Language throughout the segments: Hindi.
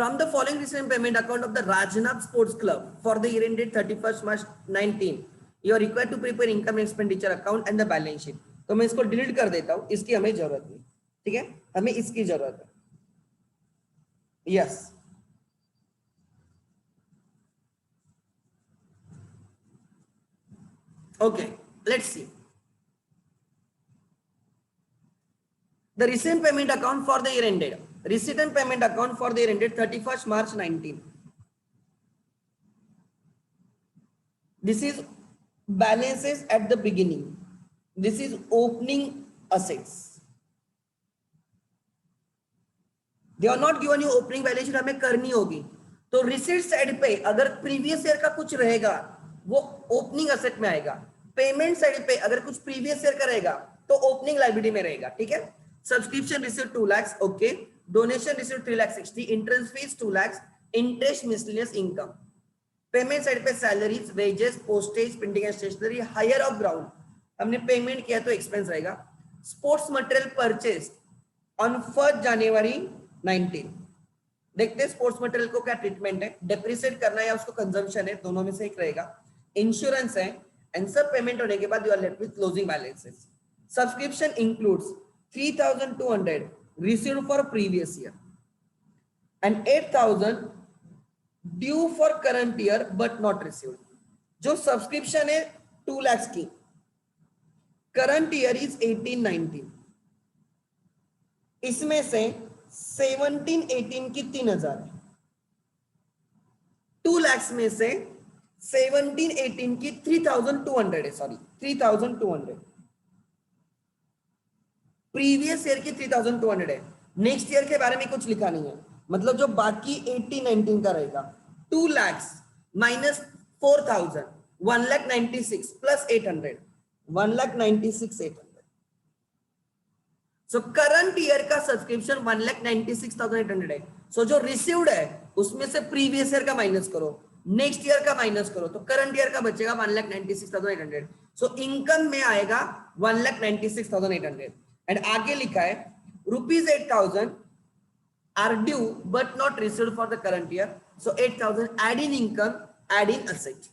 From the following recent payment account of the Rajnath Sports Club for the year ended 31st March 19, you are required to prepare income and expenditure account and the balance sheet. तो मैं इसको डिलीट कर देता हूं, इसकी हमें जरूरत नहीं, ठीक है, हमें इसकी जरूरत है. Yes, okay, let's see. The recent payment account for the year ended. Receipt and payment account for the year ended 31st March 19. This is balances at the beginning. This is opening assets. They are not given you opening balance sheet, हमें करनी होगी. तो रिसीट साइड पे अगर प्रीवियस ईयर का कुछ रहेगा वो ओपनिंग असेट में आएगा. पेमेंट साइड पे अगर कुछ प्रीवियस ईयर का रहेगा तो ओपनिंग लायबिलिटी में रहेगा. ठीक है. Subscription receive 2 lakhs, okay. Donation receive 3,60,000, entrance fees 2 lakhs, interest miscellaneous income. Payment side पे salaries, wages, postage, printing and stationery, hire of ground हमने पेमेंट किया तो एक्सपेंस रहेगा. Sports material purchase on 1 January 19. देखते हैं स्पोर्ट्स मटेरियल को क्या ट्रीटमेंट है, डेप्रिसिएट करना है या उसको कंजम्पशन है, दोनों में से एक रहेगा. इंश्योरेंस है एंड सब पेमेंट होने के बाद you are left with closing balances. Subscription includes 3,200 received for previous year and 8,000 due for current year but not received. जो सब्सक्रिप्शन है 2 lakhs की, करंट ईयर इज 18-19, इसमें से 17-18 की 3,000 है. 2 lakhs में से 17-18 की 3,200 है, सॉरी 3,200. प्रीवियस ईयर की 3,200 है. नेक्स्ट ईयर के बारे में कुछ लिखा नहीं है, मतलब जो बाकी 18-19 का रहेगा 2 lakhs minus 4,000, 1,96,000 plus 800, 1,96,800. So current year का सब्सक्रिप्शन 1,96,800 है. सो जो रिसीव्ड है उसमें से प्रीवियस ईयर का माइनस करो, नेक्स्ट ईयर का माइनस करो, तो करंट ईयर का बचेगा 1,96,800. सो इनकम में आएगा 1,96,800 एंड आगे लिखा है ₹8,000 are due but not received for the current year. So 8,000 add in income, add in asset,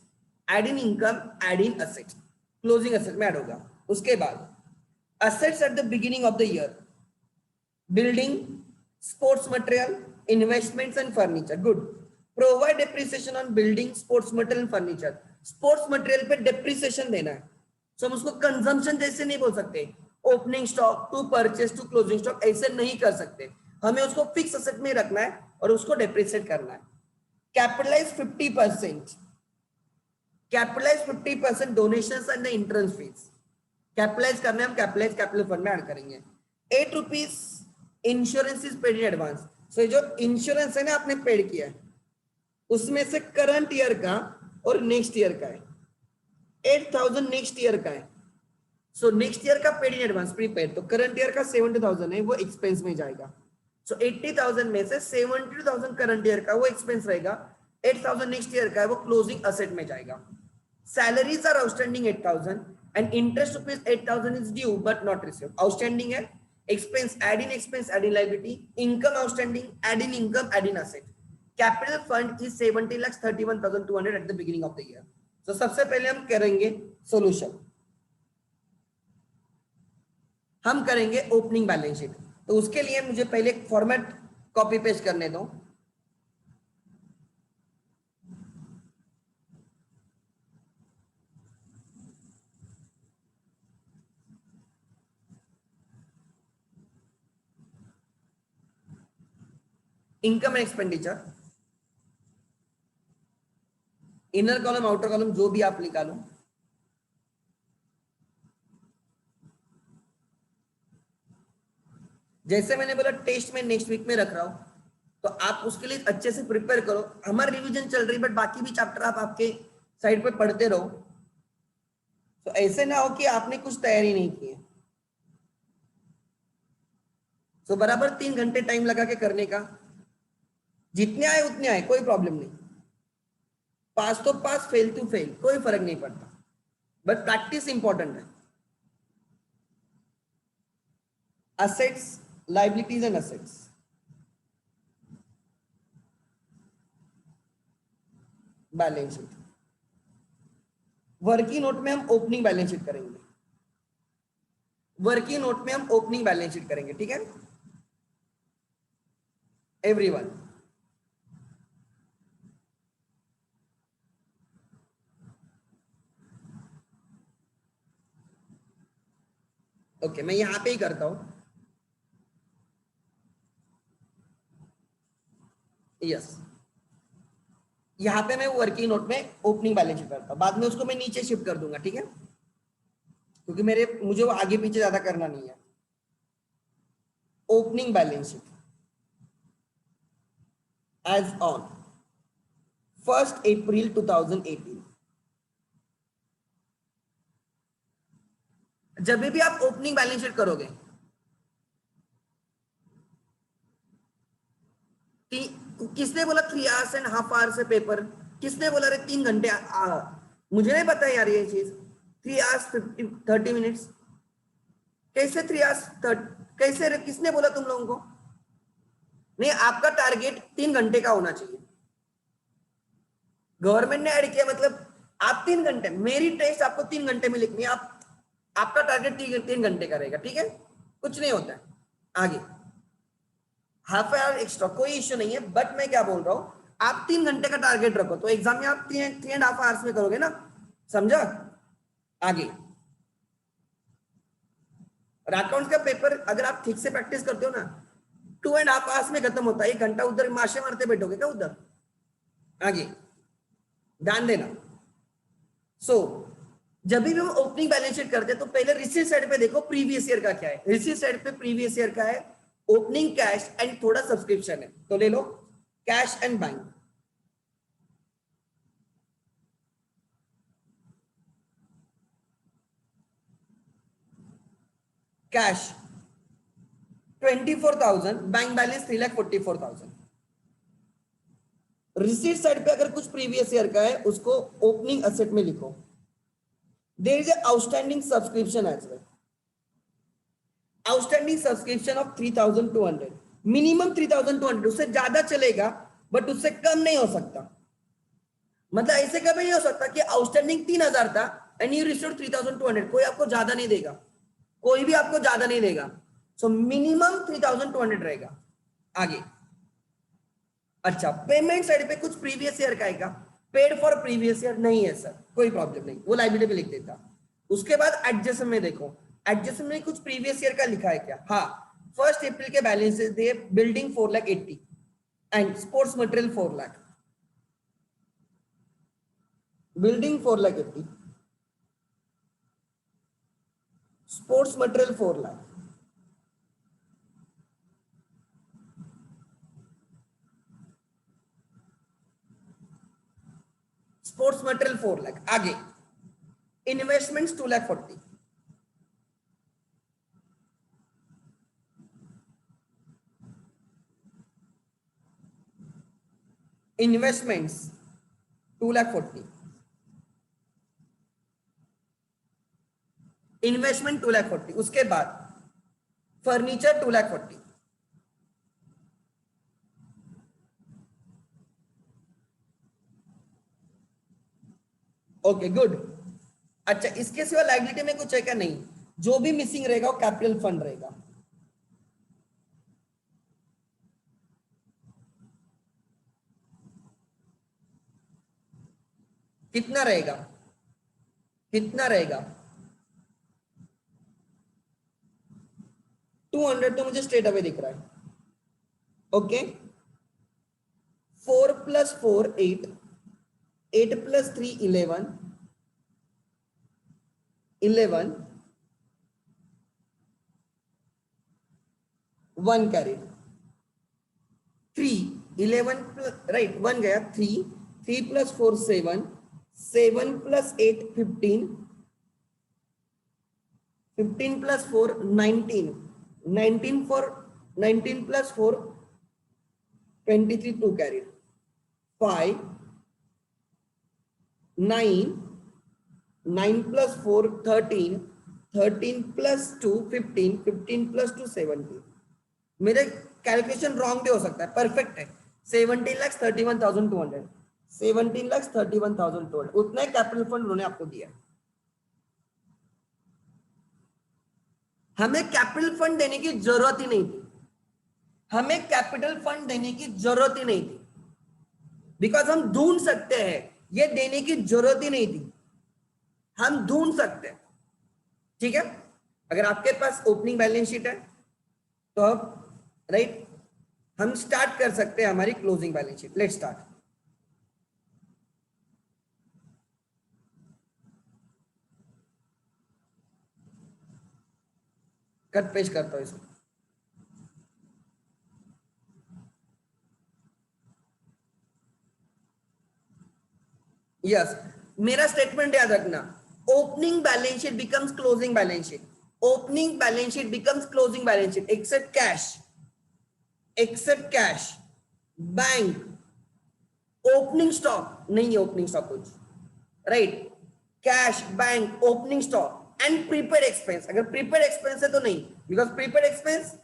add in income, add in asset, closing asset में add होगा. उसके बाद assets at the beginning of the year, building, sports material, investments and furniture. Good. Provide depreciation on building, sports material and furniture. Sports material पे depreciation देना है. So हम उसको consumption जैसे नहीं बोल सकते, opening stock to purchase to closing stock ऐसे नहीं कर सकते. हमें उसको फिक्स असेट में रखना है और उसको डेप्रिसिएट करना है. Capitalise 50%, capitalise 50% donations and the entrance fees. Capitalise करना है, हम कैपिटलाइज कैपिटल फंड में ऐड करेंगे. ₹8 insurance is paid in advance. So जो इंश्योरेंस है ना आपने पेड किया है उसमें से करंट ईयर का और नेक्स्ट ईयर का है. 8,000 नेक्स्ट ईयर का है. सो नेक्स्ट ईयर का पेड इन एडवांस प्रीपेड, तो करंट ईयर का 70,000 है वो एक्सपेंस में जाएगा. सो 80,000 में से 72,000 करंट ईयर का वो एक्सपेंस रहेगा, 8,000 नेक्स्ट ईयर का है वो क्लोजिंग असेट में जाएगा. Salaries are outstanding 8,000 and interest ₹8,000 is due but not received. Outstanding है, expense add in liability, income outstanding add in income add in asset. Capital fund is 70,31,200 at the beginning of the year. तो सबसे पहले हम करेंगे सोल्यूशन, हम करेंगे ओपनिंग बैलेंस शीट. तो उसके लिए मुझे पहले एक फॉर्मेट कॉपी पेस्ट करने दो. Income and expenditure, inner column outer column जो भी आप निकालो. जैसे मैंने बोला टेस्ट में नेक्स्ट वीक में रख रहा हूं, तो आप उसके लिए अच्छे से प्रिपेयर करो. हमारी रिवीजन चल रही बट बाकी भी चैप्टर आप आपके साइड पे पढ़ते रहो. तो ऐसे ना हो कि आपने कुछ तैयारी नहीं की है. तो बराबर 3 घंटे टाइम लगा के करने का, जितने आए उतने आए, कोई प्रॉब्लम नहीं. पास तो पास, फेल टू फेल, कोई फर्क नहीं पड़ता, बट प्रैक्टिस इंपॉर्टेंट है. assets, liabilities and assets. Balance sheet. Working note में हम ओपनिंग बैलेंस शीट करेंगे, वर्किंग नोट में हम ओपनिंग बैलेंस शीट करेंगे, ठीक है एवरीवन। ओके मैं यहां पे ही करता हूं, यस यहां पे मैं वर्किंग नोट में ओपनिंग बैलेंस शीट करता हूं, बाद में उसको मैं नीचे शिफ्ट कर दूंगा, ठीक है क्योंकि मुझे वो आगे पीछे ज्यादा करना नहीं है। Opening balance sheet as on 1 April 2018। जब भी आप ओपनिंग बैलेंस शीट करोगे किसने बोला 3.5 आवर्स है पेपर, किसने बोला रे 3 घंटे मुझे नहीं पता यार ये चीज। 3 hours 30 minutes कैसे 3 hours कैसे रे, किसने बोला तुम लोगों को? नहीं आपका टारगेट 3 घंटे का होना चाहिए, गवर्नमेंट ने ऐड किया मतलब आप 3 घंटे, मेरी टेस्ट आपको 3 घंटे में लिखनी है, आपका टारगेट 3 घंटे का रहेगा, ठीक है कुछ नहीं होता है। आगे हाफ आवर एक्स्ट्रा कोई इश्यू नहीं है, बट मैं क्या बोल रहा हूं आप 3 घंटे का टारगेट रखो तो एग्जाम में आप 3.5 आवर्स में करोगे ना, समझा। आगे अकाउंट्स का पेपर अगर आप ठीक से प्रैक्टिस करते हो ना 2.5 आवर्स में खत्म होता है, 1 घंटा उधर माशे मारते बैठोगे क्या उधर। आगे ध्यान देना। जब भी हम ओपनिंग बैलेंस शीट करते हैं तो पहले रिसीट साइड पे देखो प्रीवियस ईयर का क्या है, रिसीट साइड पे प्रीवियस ईयर का है, ओपनिंग कैश एंड थोड़ा सब्सक्रिप्शन है, तो ले लो cash and bank. Cash 24,000, bank balance 3,44,000। Receipt side पे अगर कुछ प्रीवियस ईयर का है उसको ओपनिंग असेट में लिखो। There is outstanding subscription as well, outstanding subscription of 3,200, minimum 3,200, उससे ज्यादा चलेगा बट उससे कम नहीं हो सकता। मतलब ऐसे कभी नहीं हो सकता कि आउटस्टैंडिंग 3,000 था एंड यू रिसीव्ड 3,200, कोई आपको ज्यादा नहीं देगा, कोई भी आपको ज्यादा नहीं देगा, सो मिनिमम 3,200 रहेगा। आगे अच्छा पेमेंट साइड पे कुछ प्रीवियस ईयर का आएगा, पेड फॉर प्रीवियस ईयर नहीं है सर, कोई प्रॉब्लम नहीं, वो लाइबिलिटी पे लिख देता। उसके बाद एडजस्टमेंट में देखो, एडजस्टमेंट में कुछ प्रीवियस ईयर का लिखा है क्या, हाँ 1 अप्रैल के balance they building 4,80,000 and sports material 4,00,000, building 4,80,000, sports material 4,00,000, sports material 4,00,000। आगे इन्वेस्टमेंट्स 2,40,000, इन्वेस्टमेंट्स 2,40,000, इन्वेस्टमेंट 2,40,000। उसके बाद फर्नीचर 2,40,000। Okay good. अच्छा इसके सिवा लायबिलिटी में कुछ है क्या, नहीं, जो भी मिसिंग रहेगा वो कैपिटल फंड रहेगा। कितना रहेगा, कितना रहेगा 200 तो मुझे स्ट्रेट अवे दिख रहा है। ओके 4 + 4 8, 8 + 3 11, 11 1 कैरी 3 11 राइट 1 गया 3 3 + 4 7 7 + 8 15 15 + 4 19 19 for 19 + 4 23 2 carried 5 9 9 + 4 13 13 + 2 15 15 + 2 17। मेरे कैलकुलेशन रॉन्ग भी हो सकता है, परफेक्ट है 17,31,200। 17,31,200 उतना कैपिटल फंड उन्होंने आपको दिया। हमें कैपिटल फंड देने की जरूरत ही नहीं थी, हमें कैपिटल फंड देने की जरूरत ही नहीं थी, बिकॉज हम ढूंढ सकते हैं, ये देने की जरूरत ही नहीं थी, हम ढूंढ सकते हैं। ठीक है, अगर आपके पास ओपनिंग बैलेंस शीट है तो अब राइट हम स्टार्ट कर सकते हैं हमारी closing balance sheet. Let's start. Cut paste करता हूं इसको। यस, मेरा स्टेटमेंट याद रखना, opening balance sheet becomes closing balance sheet, opening balance sheet becomes closing balance sheet except cash, except cash, bank, opening stock नहीं है, ओपनिंग स्टॉक कुछ right, cash, bank, opening stock and prepaid expense. अगर प्रीपेड एक्सपेंस है तो नहीं, बिकॉज प्रीपेड एक्सपेंस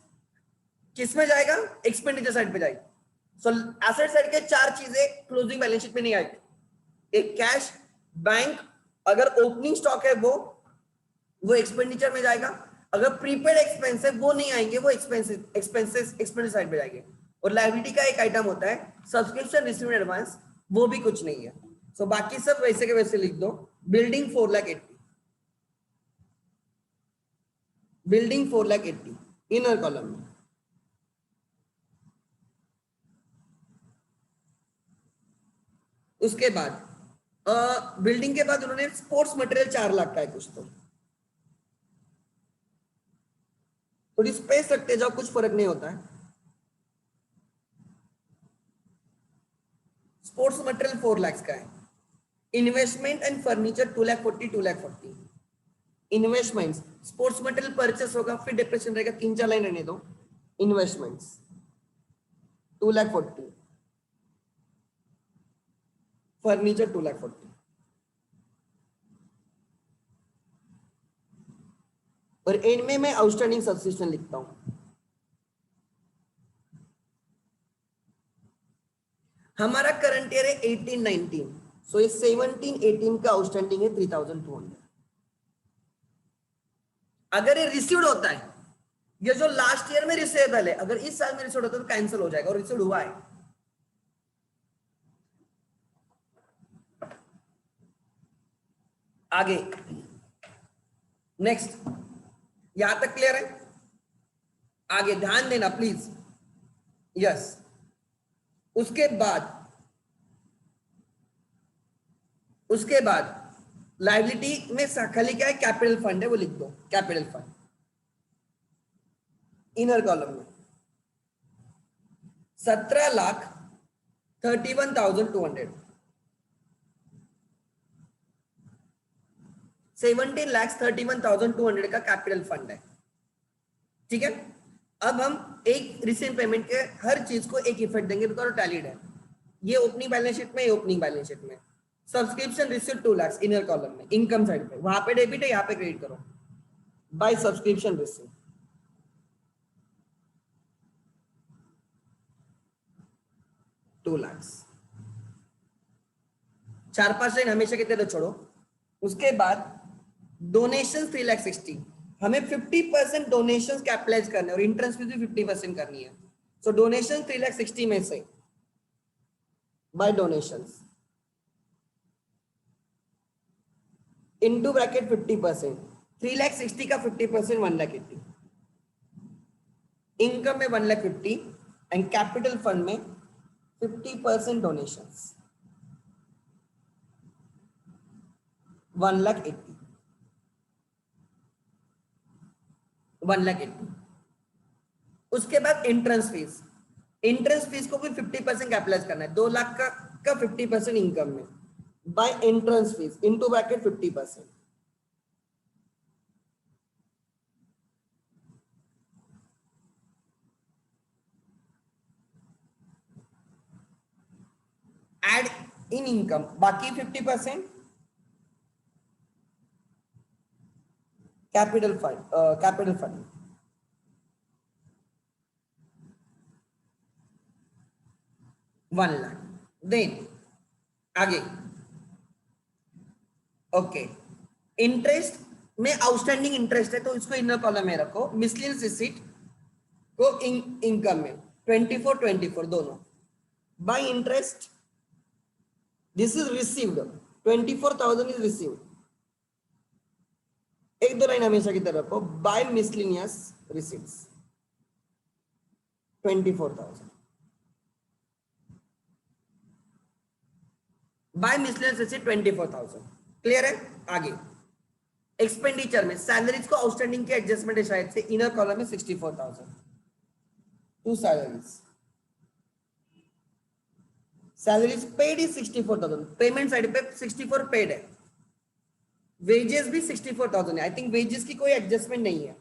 किस में जाएगा, एक्सपेंडिचर साइड पे जाएगी। सो एसेट साइड के चार चीजें क्लोजिंग बैलेंस शीट में नहीं आएगी, एक कैश, बैंक, अगर ओपनिंग स्टॉक है वो एक्सपेंडिचर में जाएगा, अगर प्रीपेड एक्सपेंस है वो नहीं आएंगे, वो एक्सपेंसेस साइड पे जाएंगे। और लायबिलिटी का एक आइटम होता है सब्सक्रिप्शन रिसीव एडवांस, वो भी कुछ नहीं है। सो बाकी सब वैसे के वैसे लिख दो। बिल्डिंग 4,80,000, बिल्डिंग 4,80,000 इनर कॉलम में। उसके बाद बिल्डिंग के बाद उन्होंने स्पोर्ट्स मटेरियल 4 लाख का है कुछ, तो थोड़ी स्पेस रखते जाओ, कुछ फर्क नहीं होता है। स्पोर्ट्स मटेरियल 4 लाख का है। Investment and furniture 2,40,000, 2,40,000। Investments, sports material purchase होगा फिर डिप्रेशन रहेगा, 3-4 लाइन रहने दो। Investments 2,40,000, furniture 2,40,000। और एंड में मैं आउटस्टैंडिंग सब्सक्रिप्शन लिखता हूं। हमारा करंट ईयर है 18-19, सो ये 17-18 का आउटस्टैंडिंग है 3,200। अगर ये रिसीव्ड होता है, ये जो लास्ट ईयर में रिसीवेबल है, अगर इस साल में रिसीव्ड होता है तो कैंसिल हो जाएगा, और रिसीव्ड हुआ है। आगे नेक्स्ट, यहां तक क्लियर है? आगे ध्यान देना प्लीज। यस, उसके बाद लायबिलिटी में खाली क्या है, कैपिटल फंड है, वो लिख दो कैपिटल फंड इनर कॉलम में। 17,31,200, 17,31,200 का कैपिटल फंड है। ठीक है, अब हम एक रिसेंट पेमेंट के हर चीज को एक इफेक्ट देंगे, बिकॉज टैलीड है। ये ओपनिंग बैलेंस शीट में, ये ओपनिंग बैलेंस शीट में। Subscription receive 2 lakh inner column में, इनकम साइड पे, वहां पे डेबिट है, यहाँ पे क्रेडिट करो by subscription receive 2 lakh. 4-5 line हमेशा कहते तो छोड़ो। उसके बाद डोनेशन 3,60,000, हमें 50% डोनेशन कैपिटलाइज करने और इंटरेस्ट फीस भी 50% करनी है। सो डोनेशन 3,60,000 में से बाय डोनेशन इनटू ब्रैकेट 50%, 3,60,000 का 50% 1,80,000, इनकम में 1,50,000 एंड कैपिटल फंड में 50% डोनेशंस 1,80,000, 1,80,000। उसके बाद एंट्रेंस फीस, एंट्रेंस फीस को भी 50% कैपिटलाइज करना है, 2 लाख का 50% इनकम में by entrance fees into bracket 50%। Add in income, बाकी 50% कैपिटल फंड 1 लाख। देन आगे ओके, इंटरेस्ट में आउटस्टैंडिंग इंटरेस्ट है तो इसको इनर कॉलम में रखो, मिसलेनियस रिसीट को इनकम में 24 24 दोनों, by interest this is received 24,000 is received, एक दो लाइन हमेशा की तरह रखो, by miscellaneous receipts 24,000, by miscellaneous receipt 24,000, clear है। आगे एक्सपेंडिचर में सैलरीज को आउटस्टैंडिंग के एडजस्टमेंट है शायद से, इनर कॉलम में 64,000 to salaries, salaries paid is 64,000, payment side पे 64 पेड है, वेजेस भी 64,000 है, आई थिंक वेजेस की कोई एडजस्टमेंट नहीं है,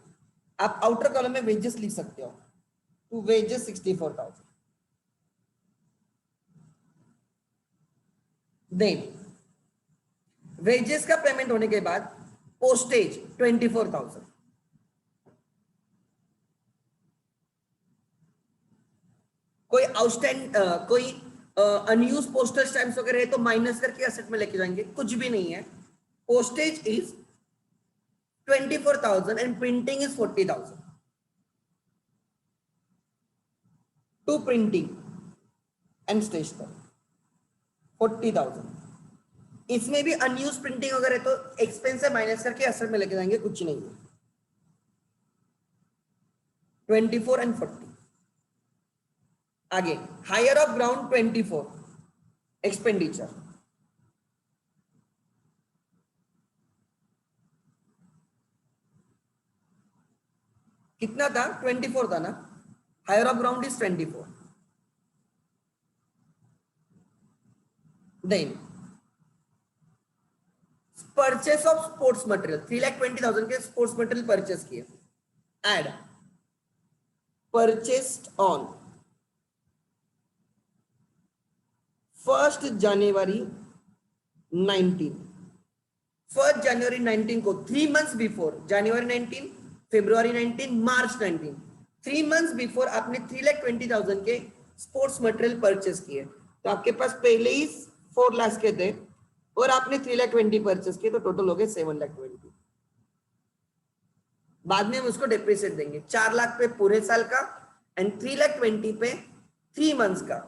आप आउटर कॉलम में वेजेस लिख सकते हो, टू वेजेस 64,000, देन वेजेस का पेमेंट होने के बाद पोस्टेज 24,000, कोई आउटस्टैंड कोई अनयूज पोस्टल स्टैम्प्स वगैरह है तो माइनस करके एसेट में लेके जाएंगे, कुछ भी नहीं है, postage is 24,000 and printing is 40,000, to printing and stationery 40,000, इसमें भी अनयूज प्रिंटिंग वगैरह तो एक्सपेंस है माइनस करके एसेट में लेके जाएंगे, कुछ नहीं है, 24 एंड 40। आगे हायर ऑफ ग्राउंड 24 एक्सपेंडिचर, कितना था 24 था ना, hire of ground is 24, then purchase of sports material 3,20,000 के स्पोर्ट्स मटेरियल परचेस किए, add purchased on 1st January 19, 1st January 19 को 3 months before, January 19, February 19, March 19, 3 months before आपने 3,20,000 के स्पोर्ट्स मटेरियल परचेस किए, तो आपके पास पहले ही 4 लाख के थे और आपने 3,20,000 परचेस किए, तो टोटल हो गए 7,20,000, बाद में हम उसको डेप्रिसिएट देंगे, 4 लाख पे पूरे साल का एंड 3,20,000 पे 3 months का,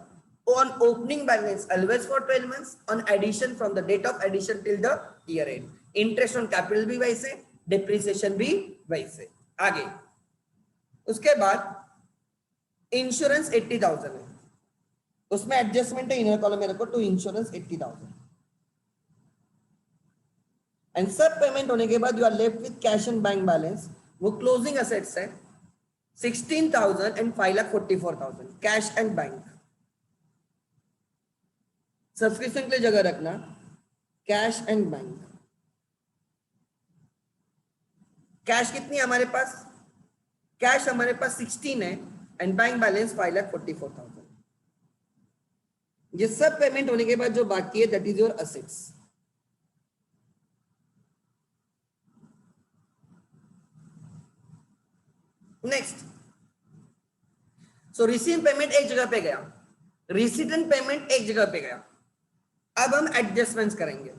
on opening balance always for 12 months, on addition from the date of addition till the year end, interest on capital भी वैसे, depreciation भी वैसे। आगे उसके बाद इंश्योरेंस 80,000 है, उसमें एडजस्टमेंट है, इनर कॉलम में रखो, टू इंश्योरेंस 80,000, एंड सब पेमेंट होने के बाद you are left with cash and bank balance, वो क्लोजिंग असेट्स है 16,000 and 5,44,000 cash and bank, subscription के लिए जगह रखना कैश एंड बैंक, कैश कितनी है हमारे पास, कैश हमारे पास 16 है एंड बैंक बैलेंस 5,44,000, ये सब पेमेंट होने के बाद जो बाकी है that is your assets. Next, so receive payment एक जगह पे गया, रिसीडेंट पेमेंट एक जगह पे गया, अब हम एडजस्टमेंट्स करेंगे,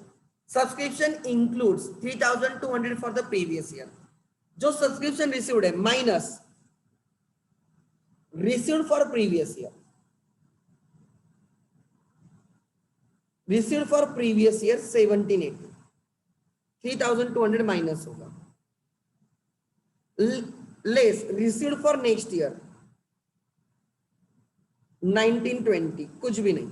subscription includes 3,200 for the previous year, जो सब्सक्रिप्शन रिसीव्ड है minus received for previous year, received for previous year 1,780, 3,200 minus होगा, less received for next year 1,920, कुछ भी नहीं,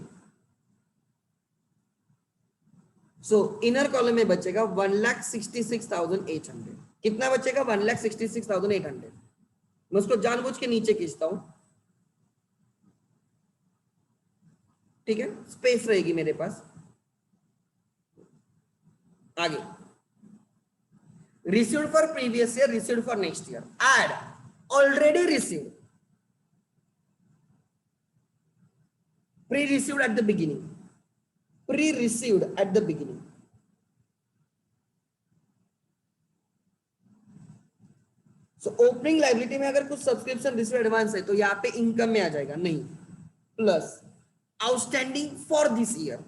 सो इनर कॉलम में बचेगा 1,66,800, कितना बचेगा 1,66,800, मैं उसको जानबूझ के नीचे खींचता हूं, ठीक है, स्पेस रहेगी मेरे पास। आगे received for previous year, received for next year, add already received, pre-received at the beginning, pre-received at the beginning, so opening liability में अगर कुछ सब्सक्रिप्शन रिसीव एडवांस है तो यहाँ पे इनकम में आ जाएगा, नहीं, plus outstanding for this year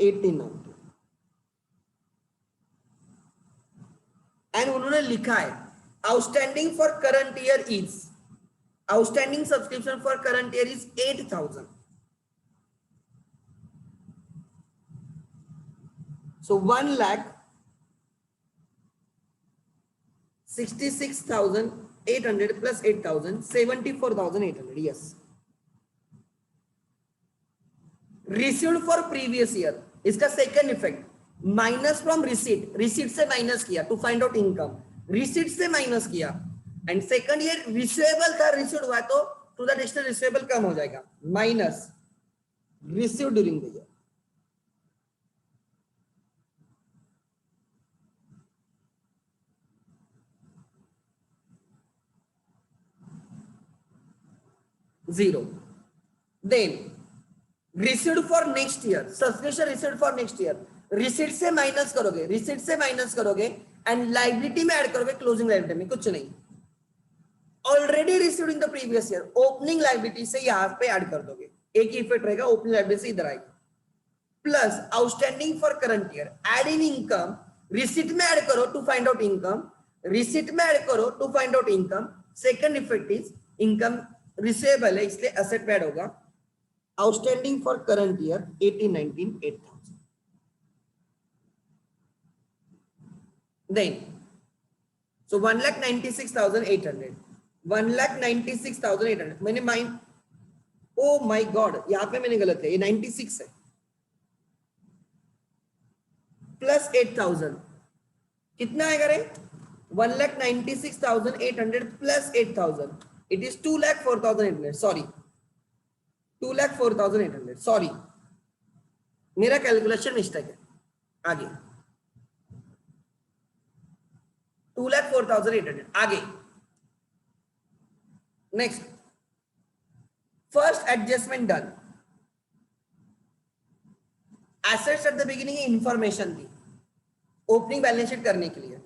1890 and उन्होंने लिखा है outstanding for current year is outstanding subscription for current year is 8,000. So 1,66,800 plus 8,000, 74,800. Yes. Received for previous year. इसका second effect minus from receipt. Receipt से माइनस किया to find out income. Receipt से माइनस किया एंड सेकंड ईयर रिसीवेबल का रिसीव हुआ तो टू द एडिशनल रिसीवेबल कम हो जाएगा. Minus receive during the year. Zero. Then received for next year. Subscription received for next year. Receipt से माइनस करोगे. Receipt से माइनस करोगे एंड लाइबिलिटी में ऐड करोगे. क्लोजिंग लाइबिलिटी में कुछ नहीं. Already received in the previous year. Opening liability से यहाँ पे ऐड कर दोगे. एक ही इफेक्ट रहेगा. ओपनिंग लाइबिलिटी से इधर आएगी. Plus outstanding for current year. Add in income. Receipt में ऐड करो to find out income. Receipt में ऐड करो to find out income. Second effect is income receivable है इसलिए एसेट में ऐड होगा. Outstanding for current year 1819 8,000. Then so 1,96,800. 1,96,800 मैंने माइंड. ओ माय गॉड यहां पे मैंने गलत है. ये 96 है प्लस 8,000 कितना आएगा रे? 1,96,800 plus 8,000. It is 2,04,800. Sorry, 2,04,800. Sorry, मेरा कैलकुलेशन मिस्टेक है. आगे 2,04,800. आगे next first adjustment done. Assets eight the beginning information थी ओपनिंग बैलेंस शीट करने के लिए.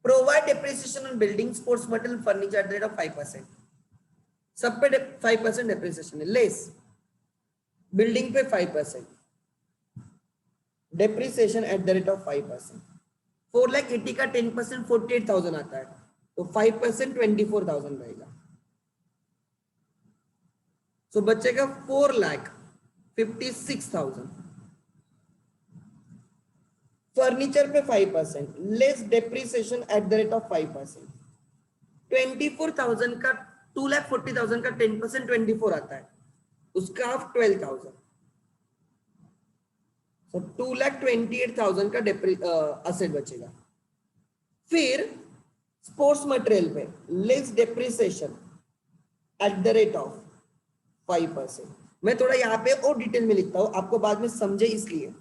Provide depreciation on building, sports material, furniture at the rate of 5%. सब पे 5% depreciation है. Less building पे 5%. Depreciation at the rate of 5%. 4,80,000 का 10% 48,000 आता है तो 5% 24,000 रहेगा. So बचेगा 4,56,000. फर्नीचर पे 5%. Less depreciation at the rate of 5%. 24,000 का 2,40,000 का 10% 24 आता है उसका आप 12,000. सो 2,28,000 का असेट बचेगा. फिर स्पोर्ट्स मटेरियल पे less depreciation at the rate of 5%. मैं थोड़ा यहाँ पे और डिटेल में लिखता हूं आपको बाद में समझे इसलिए.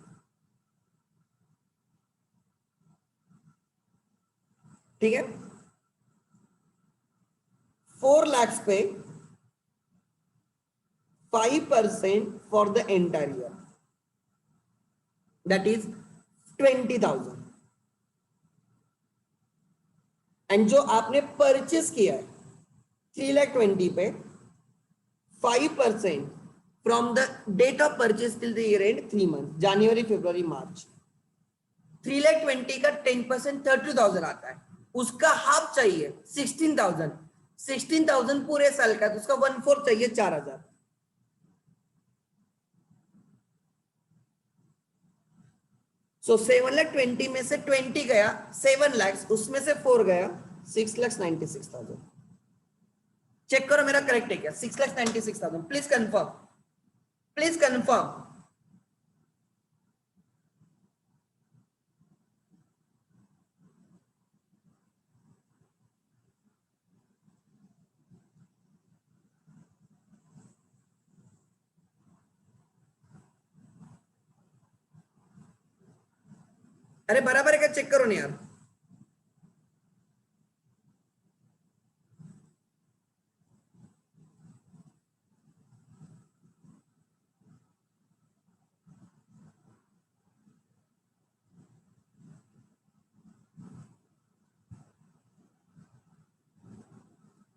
ठीक है. 4 लाख पे 5% for the entire year that is 20,000. And जो आपने परचेस किया है 3,20,000 पे 5% from the date of purchase till the year end 3 month जनवरी फरवरी मार्च. 3,20,000 का 10% 32,000 आता है उसका हाफ चाहिए 16,000. 16,000 पूरे साल का तो उसका 1/4 चाहिए 4,000. सो 7,20,000 में से 20 गया 7 लाख उसमें से 4 गया 6,96,000. चेक करो मेरा करेक्ट है क्या? 6,96,000. Please confirm. Please confirm. अरे बराबर है क्या? चेक करो नहीं यार.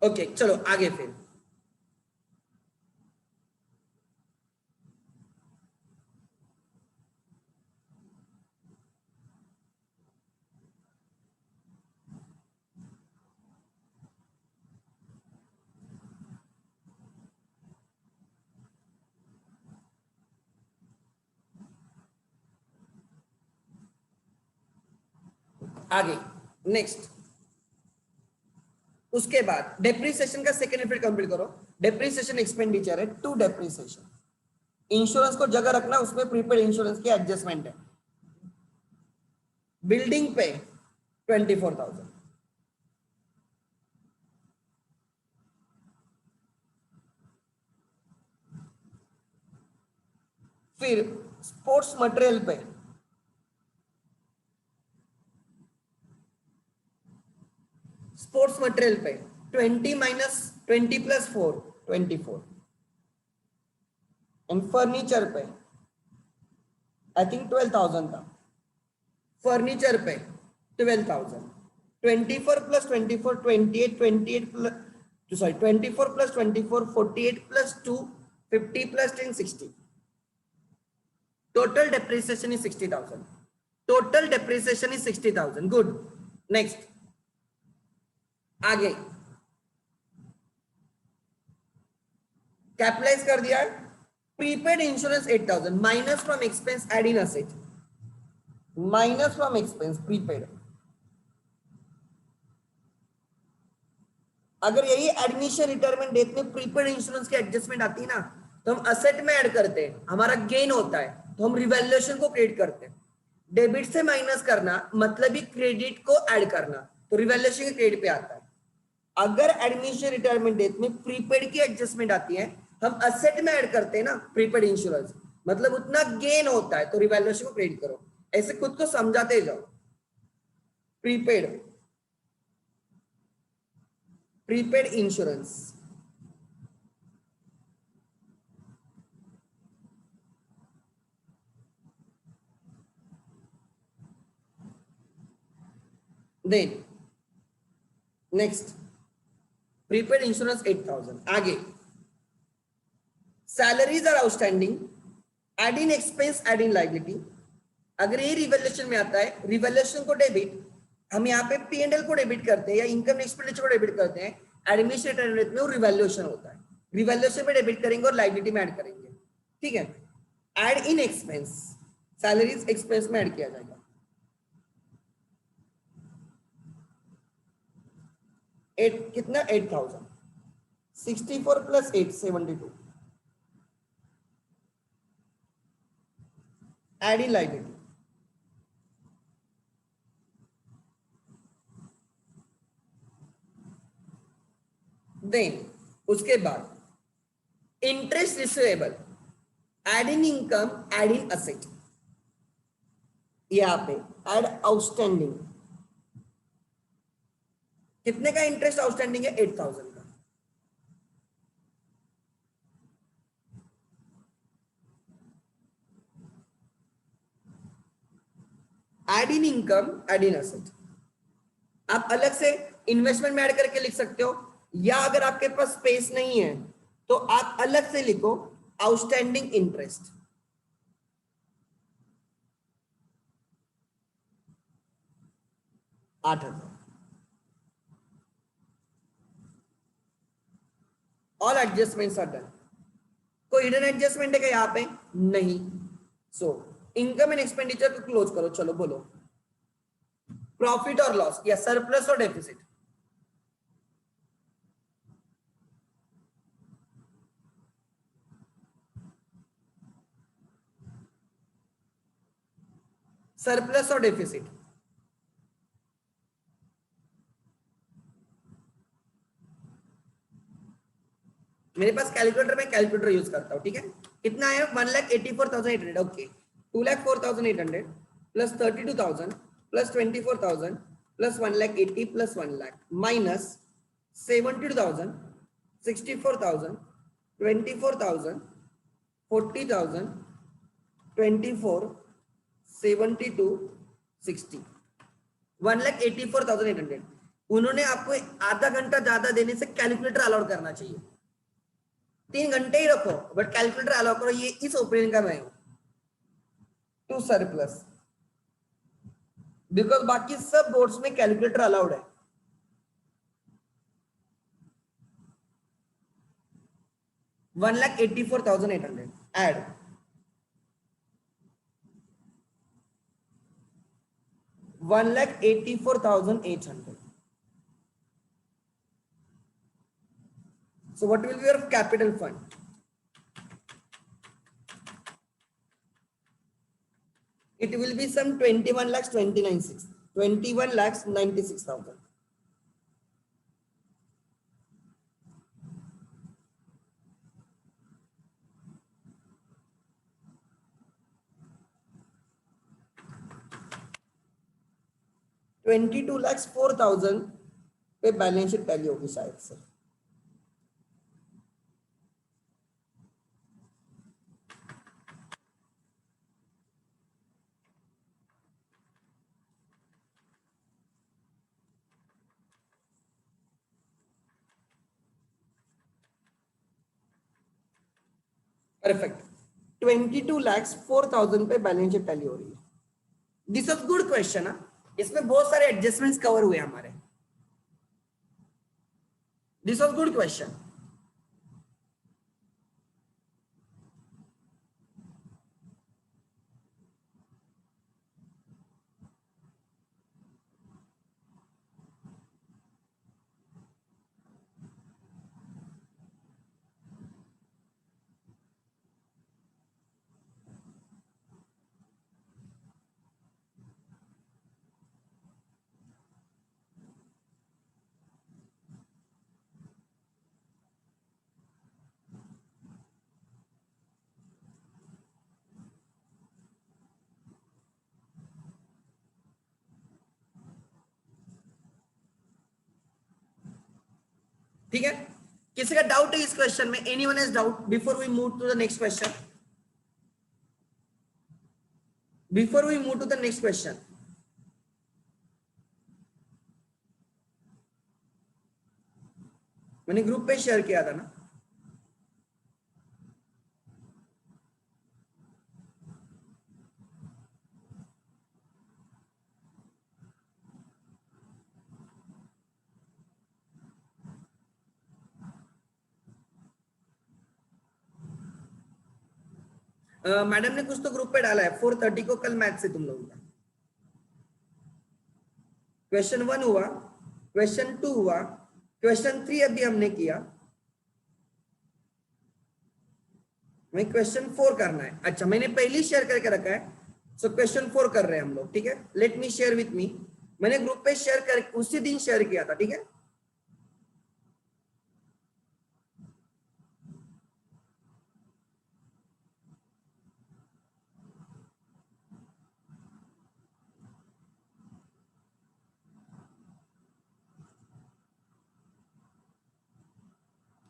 ओके चलो आगे. फिर आगे नेक्स्ट, उसके बाद डेप्रिसिएशन का सेकेंड इफेक्ट कंप्लीट करो। डेप्रिसिएशन एक्सपेंडिचर है टू डेप्रिसिएशन, इंश्योरेंस को जगह रखना, उसमें प्रीपेड इंश्योरेंस की एडजस्टमेंट है। बिल्डिंग पे 24,000, फिर स्पोर्ट्स मटेरियल पे स्पोर्ट्स मटेरियल पे 20 माइनस 20 प्लस 4 24, एंड फर्नीचर पे आई थिंक 12,000 था, फर्नीचर पे 12,000, 24 plus 24 28, 28 plus sorry 24 plus 24 48 plus 2 50 plus 10 60, total depreciation is 60,000, total depreciation is 60,000, good। next आगे कैपिटलाइज कर दिया, prepaid insurance 8,000 minus from expense add in asset, minus from expense prepaid. अगर यही एडमिशन रिटायरमेंट डेट में प्रीपेड इंश्योरेंस की एडजस्टमेंट आती है ना, तो हम असेट में ऐड करते हैं, हमारा गेन होता है, तो हम रिवैल्यूएशन को क्रिएट करते हैं। डेबिट से माइनस करना मतलब ही क्रेडिट को ऐड करना, तो रिवैल्यूएशन के क्रेडिट पे आता है। अगर एडमिशन रिटायरमेंट डेट में प्रीपेड की एडजस्टमेंट आती है, हम असेट में ऐड करते हैं ना प्रीपेड इंश्योरेंस, मतलब उतना गेन होता है, तो रिवैल्यूएशन को क्रेडिट करो। ऐसे खुद को समझाते जाओ। Prepaid prepaid insurance, then next prepaid insurance 8,000। आगे salaries are outstanding, add in expense add in liability. अगर ये रिवैल्यूएशन में आता है, रिवैल्यूएशन को डेबिट, हम यहाँ पे P&L को डेबिट करते हैं या इनकम एक्सपेंडिचर को डेबिट करते हैं, एडमिनिस्ट्रेटिव रेट में वो रिवैल्यूएशन होता है, रिवैल्यूएशन में डेबिट करेंगे और लायबिलिटी में ऐड करेंगे, ठीक है। Add in expense, salaries expense में ऐड किया जाएगा। कितना 8,000, 64 plus 8 72, add in liability. Then उसके बाद interest receivable, add in income add in asset, यहां पे एड आउटस्टैंडिंग। कितने का इंटरेस्ट आउटस्टैंडिंग है? 8,000 का। Add in income add in asset, आप अलग से इन्वेस्टमेंट में ऐड करके लिख सकते हो, या अगर आपके पास स्पेस नहीं है तो आप अलग से लिखो outstanding interest. All adjustments are done. कोई हिडन एडजस्टमेंट है क्या यहाँ पे? नहीं। सो इनकम एंड एक्सपेंडिचर को क्लोज करो। चलो बोलो, प्रॉफिट और लॉस या सरप्लस और डेफिसिट? सरप्लस और डेफिसिट? मेरे पास कैलकुलेटर में कैलकुलेटर यूज करता हूं, ठीक है। कितना है? 1,84,800। Okay, 2,04,800 plus 32,000 plus 24,000 plus 1,80,000 plus 1,00,000 minus 72,000 64,000 24,000 40,000 24 72 60 1,84,800। उन्होंने आपको आधा घंटा ज्यादा देने से कैलकुलेटर अलाउड करना चाहिए। 3 घंटे ही रखो, बट कैलकुलेटर अलाउ करो। ये इस ओपिनियन का मैं हूं, टू सरप्लस, बिकॉज बाकी सब बोर्ड्स में कैलकुलेटर अलाउड है। $1,84,800 add 1,84,800. So what will be your capital fund? It will be some 21 lakhs 21 lakhs 96,000. $22 lakhs 4,000 पे बैलेंस शीट टैली होगी शायद से. परफेक्ट. 22 lakhs 4,000 पे बैलेंस शीट टैली हो रही है. This is good question. इसमें बहुत सारे एडजस्टमेंट्स कवर हुए हमारे. This was good question. ठीक है. किसी का डाउट है इस क्वेश्चन में? Anyone has doubt before we move to the next question? Before we move to the next question, मैंने ग्रुप पे शेयर किया था ना. मैडम ने कुछ तो ग्रुप पे डाला है. 4:30 को कल मैथ से तुम लोगों का क्वेश्चन 1 हुआ, क्वेश्चन 2 हुआ, क्वेश्चन 3 अभी हमने किया. हमें क्वेश्चन 4 करना है. अच्छा, मैंने पहले शेयर करके रखा है. सो क्वेश्चन 4 कर रहे हैं हम लोग. ठीक है, let me share with me. मैंने ग्रुप पे शेयर कर उसी दिन शेयर किया था. ठीक है,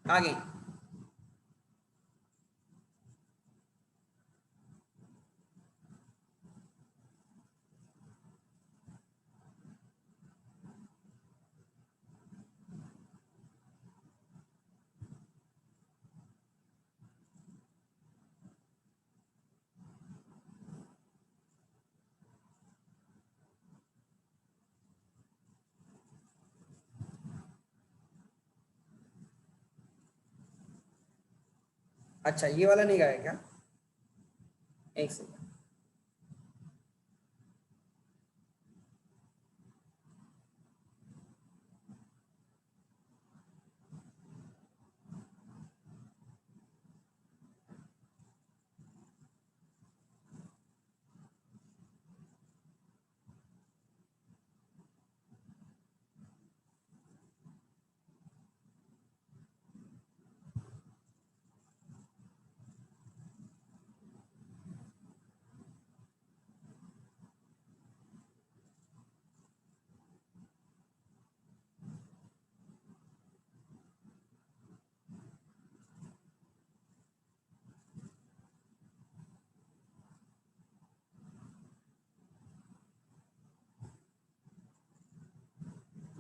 आगे. अच्छा, ये वाला नहीं गया क्या? एक सेकंड.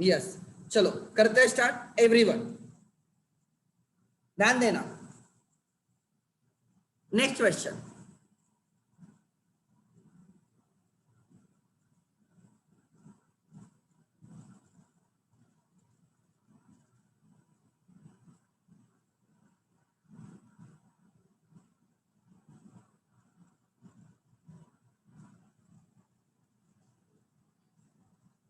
यस, चलो करते हैं स्टार्ट. एवरीवन ध्यान देना. Next question.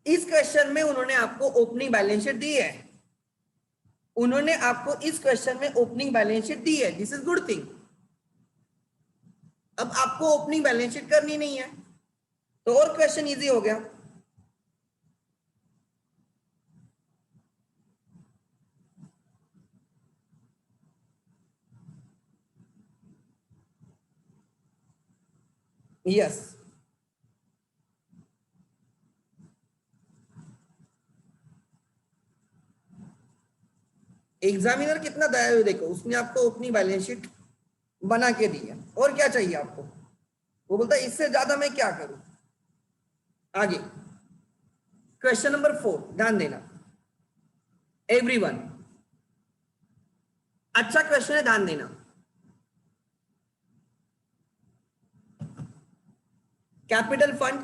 इस क्वेश्चन में उन्होंने आपको ओपनिंग बैलेंस शीट दी है, उन्होंने आपको इस क्वेश्चन में ओपनिंग बैलेंस शीट दी है, दिस इज गुड थिंग। अब आपको ओपनिंग बैलेंस शीट करनी नहीं है तो और क्वेश्चन इजी हो गया। यस, एग्जामिनर कितना दयालु, देखो उसने आपको ओपनिंग बैलेंस शीट बना के दी है, और क्या चाहिए आपको? वो बोलता है इससे ज्यादा मैं क्या करूं। आगे क्वेश्चन नंबर 4, ध्यान देना एवरीवन, अच्छा क्वेश्चन है, ध्यान देना। Capital fund,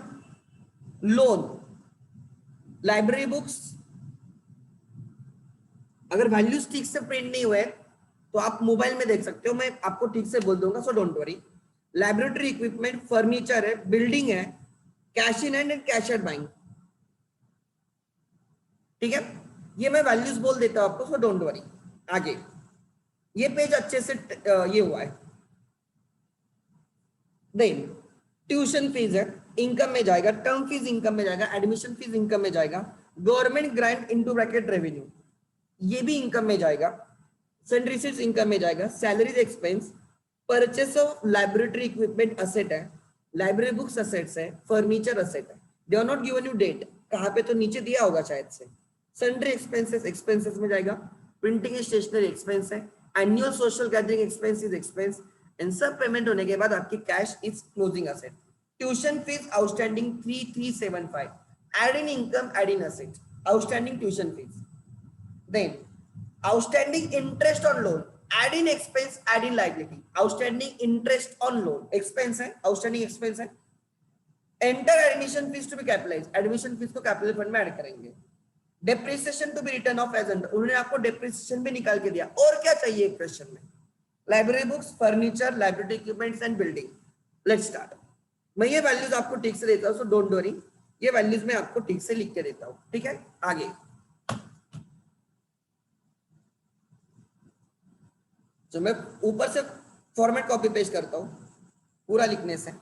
loan, library books, अगर वैल्यूज ठीक से प्रिंट नहीं हुए तो आप मोबाइल में देख सकते हो, मैं आपको ठीक से बोल दूंगा, so don't worry. Laboratory equipment, furniture है, बिल्डिंग है, cash in hand and cash at bank, ठीक है, ये मैं वैल्यूज बोल देता हूं आपको, सो डोंट वरी। आगे ये पेज अच्छे से ये हुआ है। देन ट्यूशन फीस है, इनकम में जाएगा, टर्म फीस इनकम में जाएगा, एडमिशन फीस इनकम में जाएगा, government grant into bracket revenue ये भी इनकम में जाएगा, सेंड रिसीट्स इनकम में जाएगा, salaries expense, purchase of laboratory equipment asset है, लाइब्रेरी बुक्स असेट्स है, फर्नीचर असेट है, they are not given you date, कहां पे तो नीचे दिया होगा शायद से। सन्ड्री एक्सपेंसेस एक्सपेंसेस में जाएगा, प्रिंटिंग स्टेशनरी एक्सपेंस है, annual social gathering expenses expense, and सब पेमेंट होने के बाद आपकी cash is closing asset. Tuition fees outstanding 3375, add in income, add in asset, outstanding tuition fees. Then outstanding interest on loan, add in expense, add in liability, outstanding interest on loan expense है, outstanding expense है, enter admission fees to be capitalized, admission fees को capital fund में ऐड करेंगे, depreciation to be written off as under, उन्होंने आपको depreciation भी निकाल के दिया, और क्या चाहिए क्वेश्चन में? Library books, furniture, library equipments and building. Let's start. मैं ये वैल्यूज आपको ठीक से देता हूँ, सो डोंट वरी, ये वैल्यूज मैं आपको ठीक से लिख के देता हूँ, ठीक है। आगे तो मैं ऊपर से फॉर्मेट कॉपी पेस्ट करता हूं पूरा लिखने से।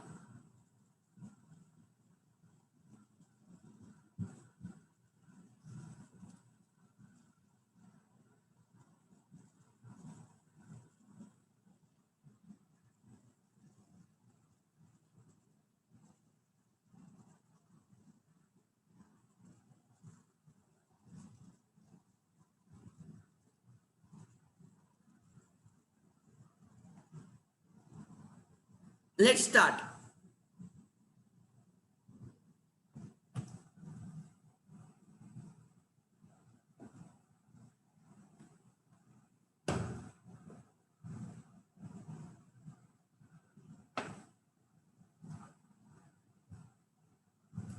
Let's start.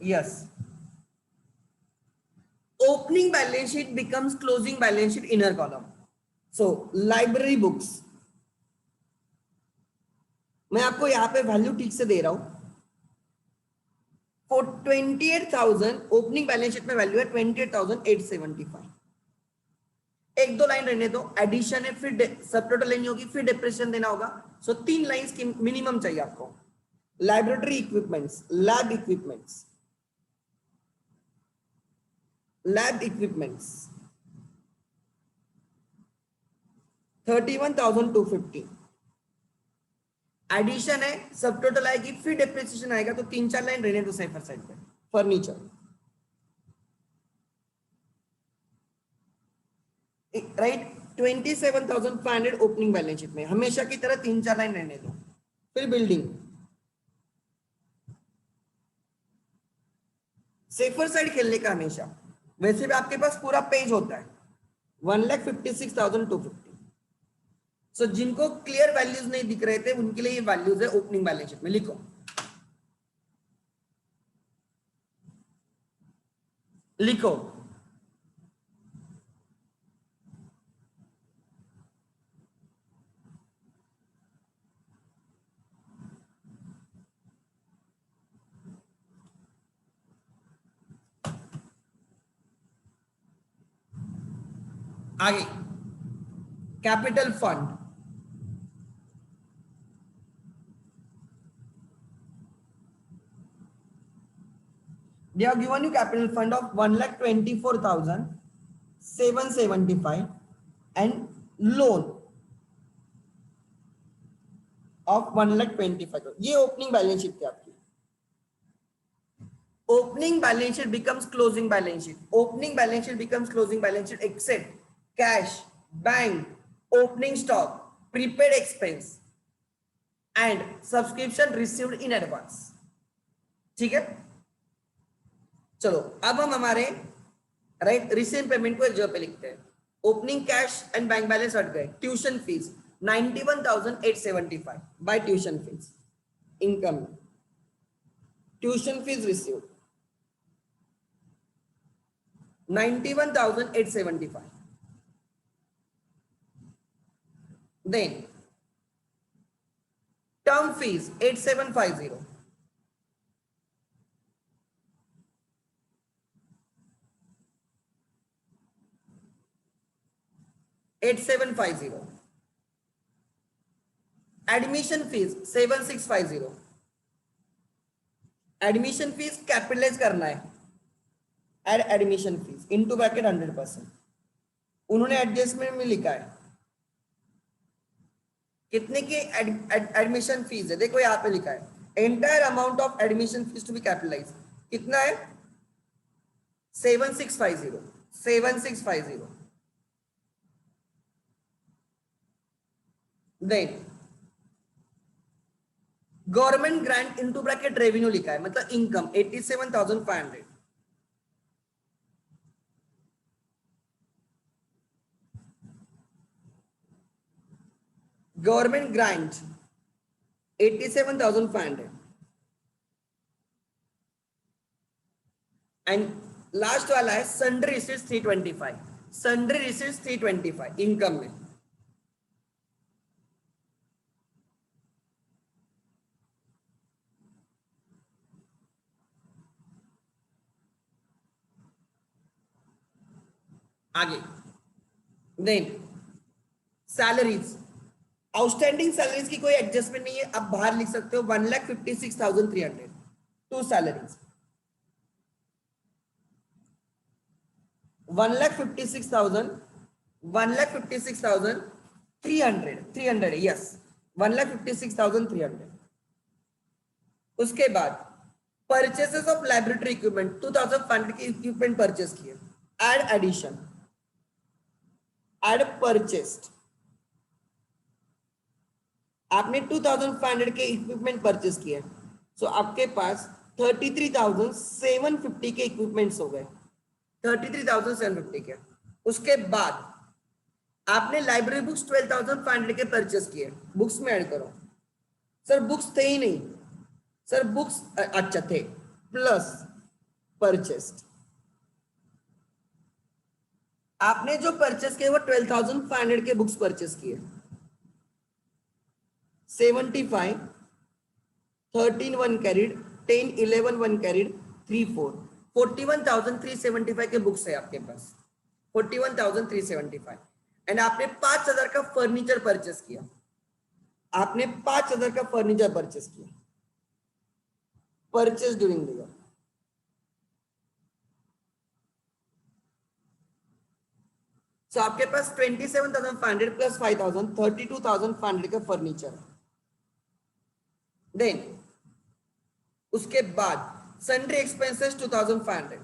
Yes, opening balance sheet becomes closing balance sheet inner column. So library books, मैं आपको यहाँ पे वैल्यू ठीक से दे रहा हूं, फॉर 28,000 ओपनिंग बैलेंस शीट में वैल्यू है 28,875। एक दो लाइन रहने दो, एडिशन है, फिर सब टोटल लेनी होगी, फिर डिप्रेशन देना होगा, सो 3 लाइंस की मिनिमम चाहिए आपको। Laboratory equipments, lab equipments, lab equipments 31,250, addition है, सब टोटल आएगी, फिर डेप्रिसिएशन आएगा, तो 3-4 लाइन रहने दो सेफर साइड पे। Furniture right, 27,500 opening balance sheet में, हमेशा की तरह 3-4 लाइन रहने दो। फिर बिल्डिंग, सेफर साइड खेलने का हमेशा, वैसे भी आपके पास पूरा पेज होता है 1,56,250। सो जिनको क्लियर वैल्यूज नहीं दिख रहे थे उनके लिए ये वैल्यूज है ओपनिंग बैलेंस शीट में, लिखो लिखो। आगे capital fund, they have given you capital fund of 1,24,775 and loan of 1,25,000. ये ओपनिंग बैलेंस शीट थी आपकी. Opening balance sheet becomes closing balance sheet. Opening balance sheet becomes closing balance sheet except cash, bank, opening stock, prepaid expense and subscription received in advance. ठीक है, चलो अब हम हमारे राइट रिसीव पेमेंट को एक जगह पे लिखते हैं. Opening cash and bank balance हट गए. Tuition fees 91,875 by tuition fees income. Tuition fees received 91,875. Then term fees 8750. Admission fees 7650. Admission fees capitalize करना है. Add admission fees into bracket 100%. उन्होंने एडजस्टमेंट में लिखा है कितने की एडमिशन फीस है. देखो यहाँ पे लिखा है entire amount of admission fees to be capitalise. कितना है 7650. 7650. Then government grant into bracket revenue लिखा है, मतलब income 87,500. Government grant 87,500 and last वाला है sundry receipts 325. Sundry receipts 325 income में. आगे देन सैलरीज. आउटस्टैंडिंग सैलरीज की कोई एडजस्टमेंट नहीं है, आप बाहर लिख सकते हो 1,56,300. To salaries 1,56,300. 300 यस 1,56,300. उसके बाद परचेसेस ऑफ लैबोरेटरी इक्विपमेंट 2,500 के इक्विपमेंट परचेस किए. Add addition add purchased. आपने 2,500 के इक्विपमेंट परचेस किए, सो आपके पास 33,750 के इक्विपमेंट्स हो गए. 33,750 के. उसके बाद आपने लाइब्रेरी बुक्स 12,500 के परचेस किए. बुक्स में ऐड करो. सर बुक्स थे ही नहीं. सर बुक्स अच्छा थे प्लस परचेस्ड. आपने जो परचेस किए वो 12,500 के बुक्स परचेस किए. 75 13 1 कैरिड 10 11 1 कैरिड 3 4 41,375 के बुक्स है आपके पास. 41,375 एंड आपने 5,000 का फर्नीचर परचेस किया. आपने 5,000 का फर्नीचर परचेस किया. Purchase during the year. So आपके पास 27,500 प्लस 5,000 32,500 का फर्नीचर. देन उसके बाद sundry expenses 2,500.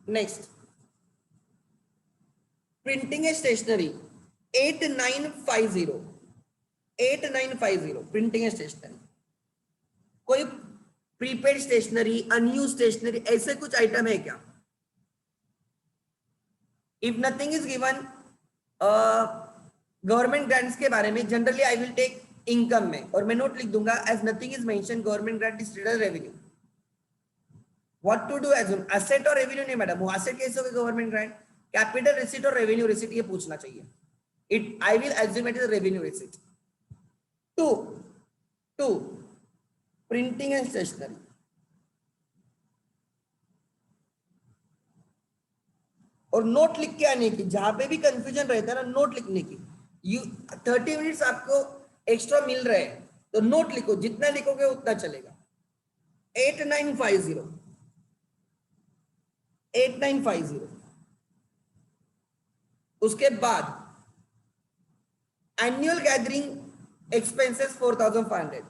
Next printing and stationery 8950. 8950 printing and stationery. कोई प्रीपेड स्टेशनरी अनयूज स्टेशनरी ऐसे कुछ आइटम है क्या? If nothing is given government grants के बारे में generally I will take income में और मैं नोट लिख दूंगा as nothing is mention government grant is treated revenue. What to do assume asset और रेवेन्यू नहीं मैडम. वो एसेट कैसे होगा गवर्नमेंट ग्रांट? कैपिटल रिसीट और रेवेन्यू रिसीट ये पूछना चाहिए. It I will assume it is revenue receipt. 2 to printing and stationery, और नोट लिख के आने की, जहां पे भी कंफ्यूजन रहता है ना नोट लिखने की। यू 30 मिनट्स आपको एक्स्ट्रा मिल रहे हैं तो नोट लिखो, जितना लिखोगे उतना चलेगा। 8950 8950। उसके बाद एनुअल गैदरिंग एक्सपेंसेस 4500।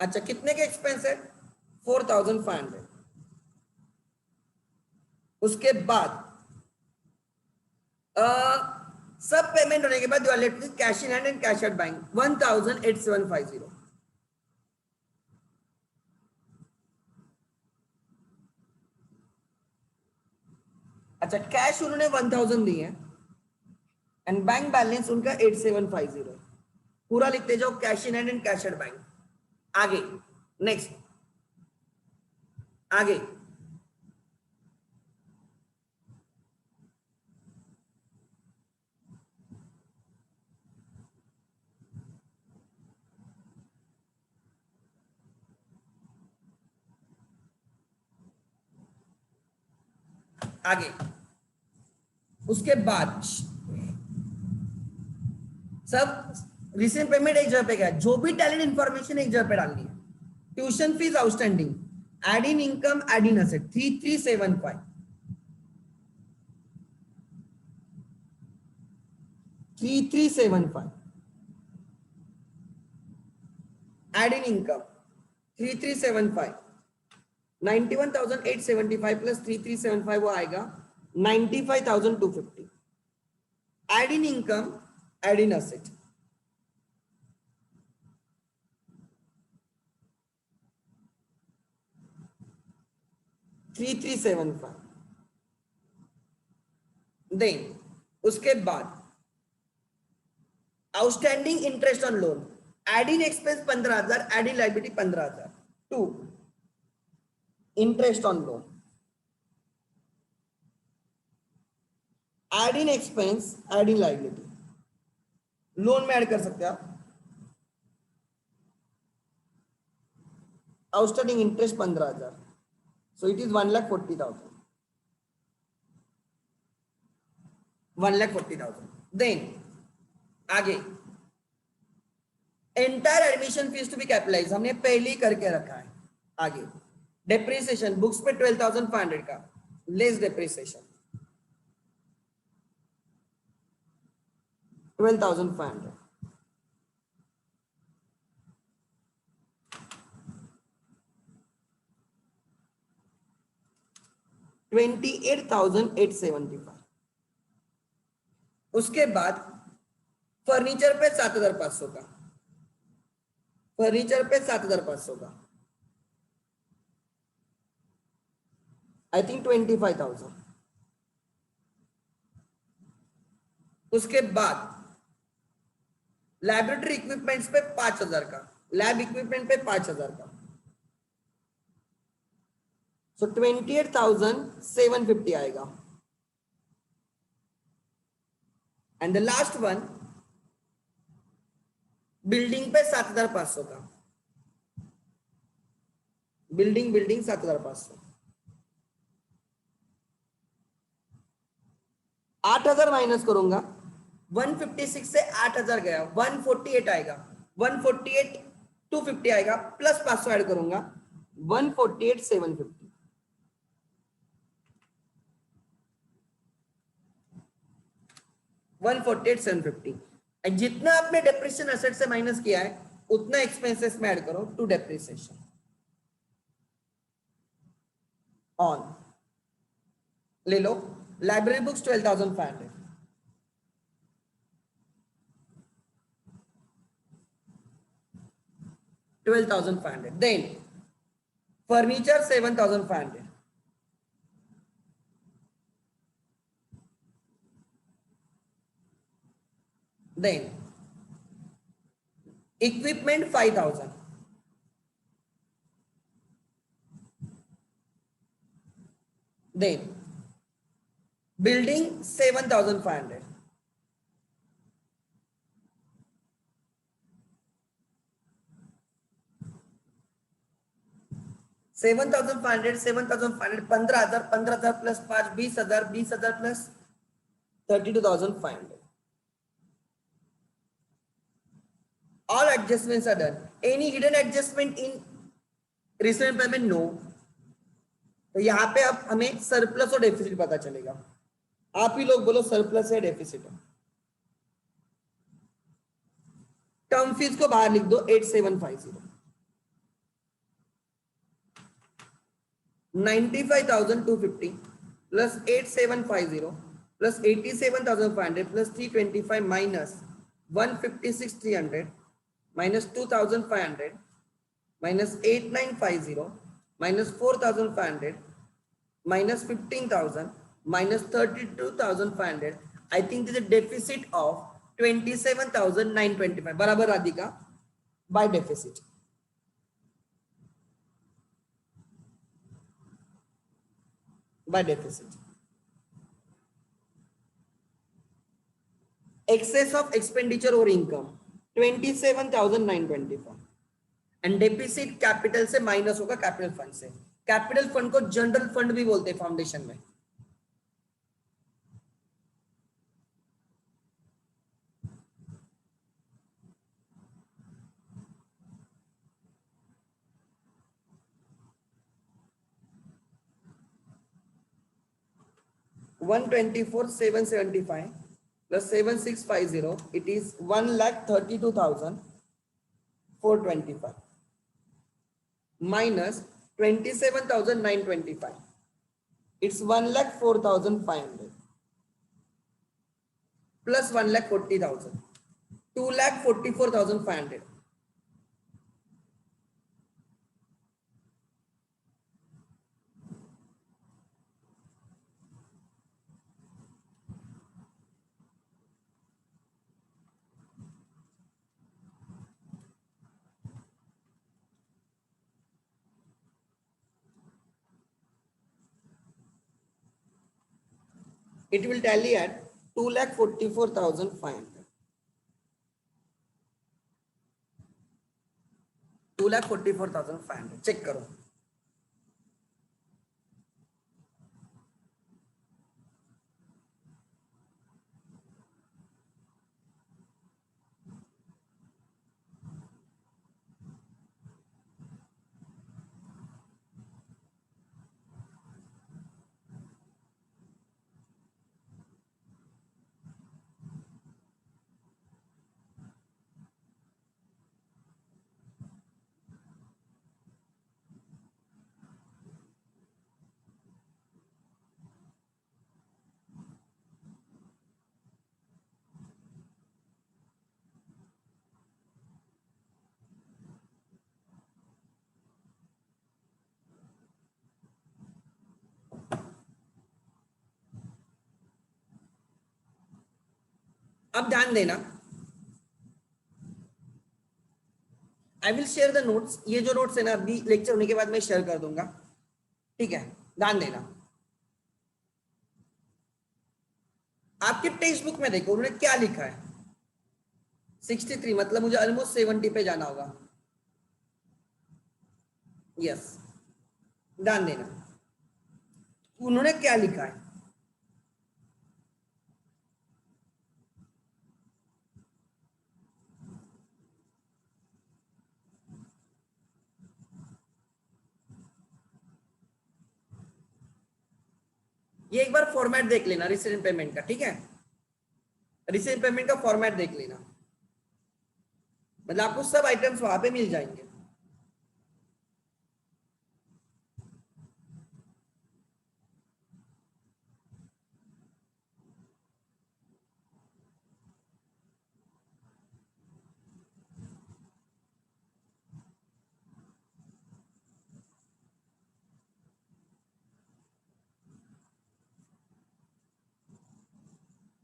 अच्छा, कितने के एक्सपेंस है? 4500। उसके बाद सब पेमेंट होने के बाद you are left with cash in hand and cash at bank 1,8750। अच्छा, कैश उन्होंने 1000 दी है एंड बैंक बैलेंस उनका 8750 है। पूरा लिखते जाओ, cash in hand and cash at bank. आगे नेक्स्ट, आगे आगे उसके बाद सब रिसेंट पेमेंट एक जगह पे गया, जो भी टैलेंट इंफॉर्मेशन एक जगह पे डालनी है। Tuition fees outstanding, add in income, add in asset 3375, 3375, add in income 3375, 91,875 plus 3375 वो आएगा 95,250। Add in income, add in asset, three three seven five. Then उसके बाद outstanding interest on loan, add in expense 15,000, add in liability 15,000। To interest on loan, add in expense, add in liability. Loan में ऐड कर सकते हैं आप। Outstanding interest 15,000, so it is 1,40,000, 1,40,000। Then आगे entire admission fees to be capitalise, हमने पहले ही करके रखा है। आगे डेप्रिसिएशन, बुक्स पे 12,500 का लेस डेप्रिसिएशन 12,500। $28,875। उसके बाद फर्नीचर पे 7,500 का, फर्नीचर पे 7,500 का, आई थिंक 25,000। उसके बाद लैबोरेटरी इक्विपमेंट्स पे 5,000 का, लैब इक्विपमेंट पे 5,000 का, सो 28,750 आएगा। And the last one building पे 7,500 का, बिल्डिंग 7,500। 8,000 माइनस करूंगा, 156 से 8,000 गया, 148 आएगा, 148 250 आएगा, प्लस 500 ऐड करूंगा 148,750। 148,750। जितना आपने डेप्रिसिएशन एसेट से माइनस किया है उतना एक्सपेंसेस में ऐड करो टू डेप्रिसिएशन ऑन। ले लो library books 12,500, then furniture 7,500, then equipment 5,000, then building 7,500, seven thousand five hundred 15,000 plus 5 20,000 plus 32,500. All adjustments are done. Any hidden adjustment in recent payment? No. तो यहाँ पे अब हमें सरप्लस और डेफिसिट पता चलेगा. आप ही लोग बोलो सरप्लस है डेफिसिट है. टर्म फीस को बाहर लिख दो 8750. 95,250 plus 8750 plus 87,500 plus 325 minus 156,300 minus 2,500 minus 8950 minus 4,500 minus 15,000 minus 32,500. I think this is a deficit of 27,925. बराबर Radhika by deficit. By deficit. Excess of expenditure or income 27,925 and deficit capital से माइनस होगा कैपिटल फंड से. कैपिटल फंड को जनरल फंड भी बोलते हैं फाउंडेशन में. $124,775 plus 7,650. It is 1,32,425 minus 27,925. It's 1,04,500 plus 1,40,000. 2,44,500. It will tally at 2,44,500. 2,44,500. Check करो. अब ध्यान देना. I will share the notes. ये जो नोट्स है ना अभी लेक्चर होने के बाद मैं शेयर कर दूंगा. ठीक है, ध्यान देना. आपके टेक्स्ट बुक में देखो उन्होंने क्या लिखा है. 63 मतलब मुझे ऑलमोस्ट 70 पे जाना होगा. यस, ध्यान देना उन्होंने क्या लिखा है. ये एक बार फॉर्मेट देख लेना रिसीव्ड पेमेंट का. ठीक है, रिसीव्ड पेमेंट का फॉर्मेट देख लेना. मतलब आपको सब आइटम्स वहां पे मिल जाएंगे.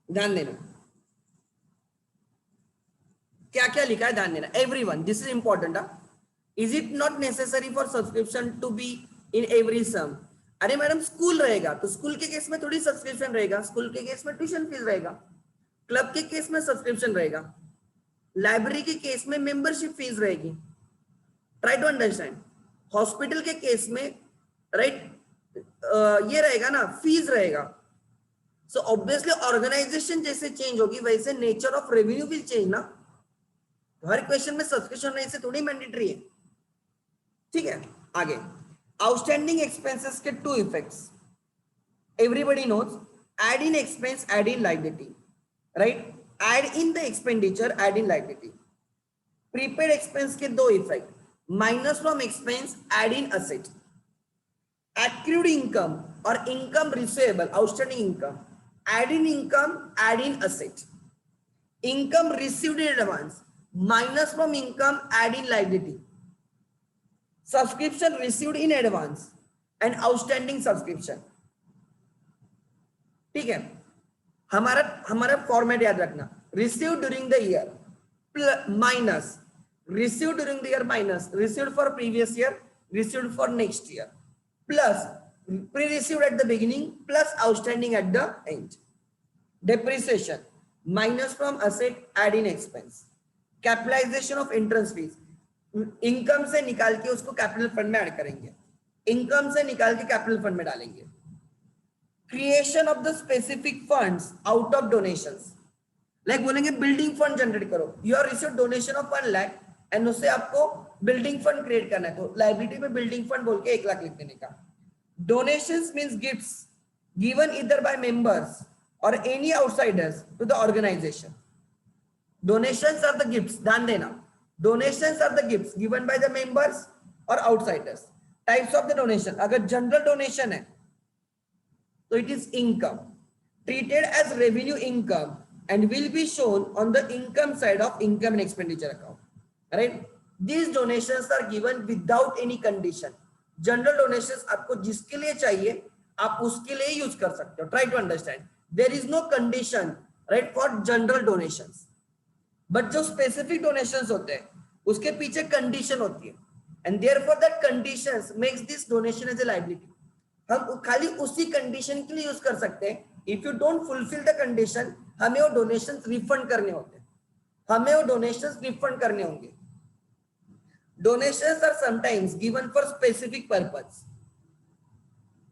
ध्यान देना क्या क्या लिखा है. ध्यान देना everyone, this is important. Is it not necessary for subscription to be in every sum? अरे मैडम स्कूल रहेगा तो स्कूल के केस में थोड़ी सब्सक्रिप्शन रहेगा, स्कूल के केस में ट्यूशन फीस रहेगा, क्लब के केस में सब्सक्रिप्शन रहेगा, लाइब्रेरी के केस में मेंबरशिप फीस रहेगी। Try to understand. हॉस्पिटल के केस में राइट ये रहेगा ना, फीस रहेगा। सो ऑब्वियसली ऑर्गेनाइजेशन जैसे चेंज होगी वैसे nature of revenue will change ना। तो हर क्वेश्चन में सब्सक्रिप्शन रहने से थोड़ी मैंडेटरी है। ठीक है, आगे आउटस्टैंडिंग एक्सपेंसेस के two effects everybody knows. Add in expense, add in liability, right. Add in the expenditure, add in liability. Prepaid expense के दो effect, minus from expense, add in asset. accrued income or income receivable, outstanding income, add in income, add in asset. Income received in advance, minus from income, add in liability. Subscription received in advance and outstanding subscription. ठीक है, हमारा हमारा फॉर्मेट याद रखना, received during the year minus received during the year minus received for previous year, received for next year, plus pre-received at the beginning plus outstanding at the end. Depreciation minus from asset, add in expense. Capitalization of entrance fees, income से निकाल के उसको कैपिटल फंड में ऐड करेंगे, इनकम से निकाल के कैपिटल फंड में डालेंगे. Creation of the specific funds out of donations, like बोलेंगे बिल्डिंग फंड जनरेट करो, you are receive donation of 1 lakh and उससे आपको बिल्डिंग फंड क्रिएट करना है, तो लाइबिलिटी में बिल्डिंग फंड बोल के 1 लाख लिख देने का. Donations means gifts given either by members और any outsiders to the organisation. Donations are the gifts, ध्यान देना, donations are the gifts given by the members और outsiders. Types of the donation, अगर जनरल डोनेशन है तो it is income treated as revenue income and will be shown on the income side of income and expenditure account, right? These donations are given without any condition. General donations आपको जिसके लिए चाहिए आप उसके लिए यूज कर सकते हो. Try to understand. There is no condition, right, for general donations. But जो specific donations होते हैं उसके पीछे condition होती है, and therefore that conditions makes this donation as a liability. हम खाली उसी कंडीशन के लिए यूज कर सकते हैं. If you don't fulfil the condition हमें वो डोनेशंस रिफंड करने होते हैं, हमें वो डोनेशंस रिफंड करने होंगे. Donations are sometimes given for specific purpose.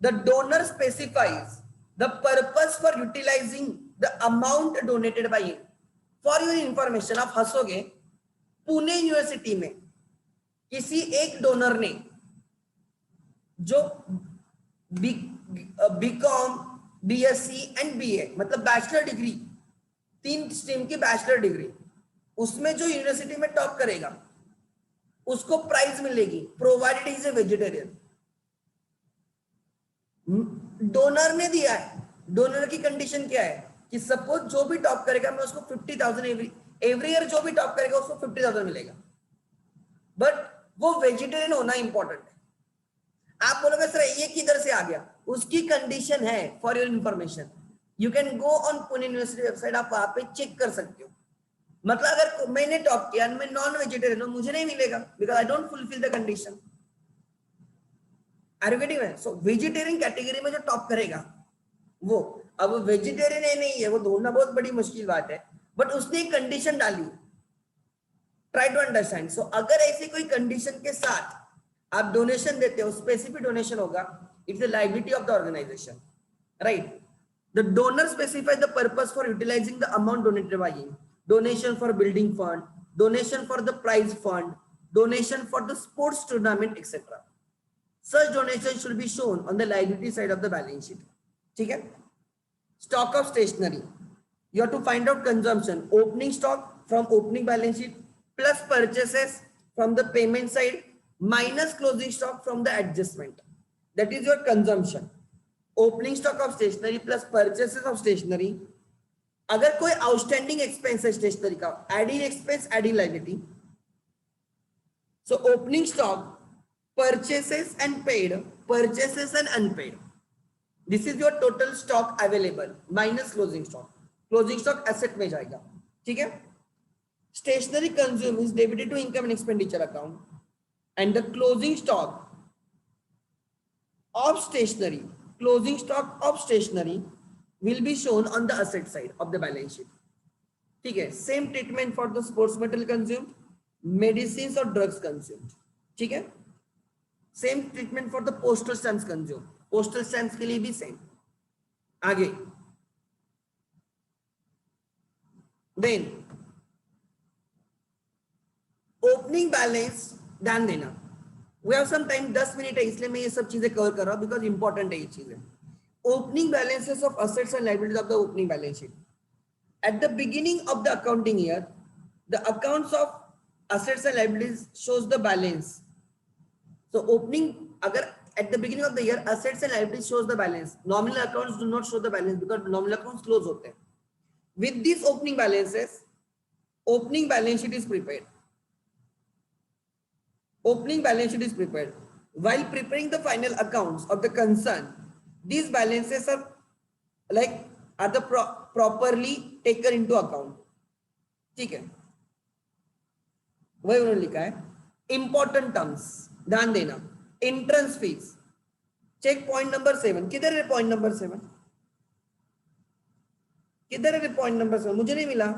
The donor specifies the purpose for utilising the amount donated by him. For your information, आप हंसोगे, पुणे यूनिवर्सिटी में किसी एक डोनर ने जो बीकॉम, बीएससी एंड बीए मतलब बैचलर डिग्री, 3 स्ट्रीम की बैचलर डिग्री, उसमें जो यूनिवर्सिटी में टॉप करेगा उसको प्राइज मिलेगी provided is a vegetarian. Donor ने दिया है. डोनर की कंडीशन क्या है कि सपोज जो भी टॉप करेगा मैं उसको 50,000 एवरी ईयर, जो भी टॉप करेगा उसको 50,000 मिलेगा, बट वो वेजिटेरियन होना इंपॉर्टेंट है. आप बोलोगे सर ये किधर से आ गया, उसकी कंडीशन है. For your information you can go on Pune university website, आप वहां पे चेक कर सकते हो. मतलब अगर मैंने टॉप किया मैं नॉन वेजिटेरियन हूं, मुझे नहीं मिलेगा because I don't fulfil the condition. Are you getting it? So vegetarian category में जो टॉप करेगा वो, अब वेजिटेरियन है नहीं है वो ढूंढना बहुत बड़ी मुश्किल बात है, बट उसने एक कंडीशन डाली. Try to understand. सो अगर ऐसी कोई कंडीशन के साथ आप डोनेशन देते हो, स्पेसिफिक डोनेशन होगा, it's the liability of the organisation, right? The donor specify the purpose for utilising the amount donated by him. Donation for building fund, donation for the prize fund, donation for the sports tournament etcetera. Such donation should be shown on the liability side of the balance sheet. ठीक है? Stock of stationery. You have to find out consumption. Opening stock from opening balance sheet plus purchases from the payment side minus closing stock from the adjustment. That is your consumption. Opening stock of stationery plus purchases of stationery. अगर कोई outstanding expense है stationery का, add in expense, add in liability. So opening stock, purchases and paid, purchases and unpaid. This is your total stock available minus closing stock. Closing stock asset में जाएगा. ठीक है? Stationery consumed is debited to income and expenditure account, and the closing stock of stationery, closing stock of stationery will be shown on the asset side of the balance sheet. ठीक है, same treatment for the sports material consumed, medicine और ड्रग्स कंज्यूम्ड. ठीक है, same treatment for the postal stamps consume, postal stamps के लिए भी सेम. आगे देन ओपनिंग बैलेंस, ध्यान देना, we have some time, 10 minute है इसलिए मैं ये सब चीजें कवर कर रहा हूं बिकॉज इंपॉर्टेंट है ये चीजें. Opening balances of assets and liabilities of the opening balance sheet. At the beginning of the accounting year, the accounts of assets and liabilities shows the balance. So opening, agar at the beginning of the year, assets and liabilities shows the balance. Nominal accounts do not show the balance because nominal accounts close hote hain. With these opening balances, opening balance sheet is prepared. Opening balance sheet is prepared. While preparing the final accounts of the concern, these balances are like are the properly taken into account. ठीक है, वही उन्होंने लिखा है. इंपॉर्टेंट टर्म्स ध्यान देना. Entrance fees, check point number 7. किधर है पॉइंट नंबर 7? किधर है पॉइंट नंबर 7? मुझे नहीं मिला.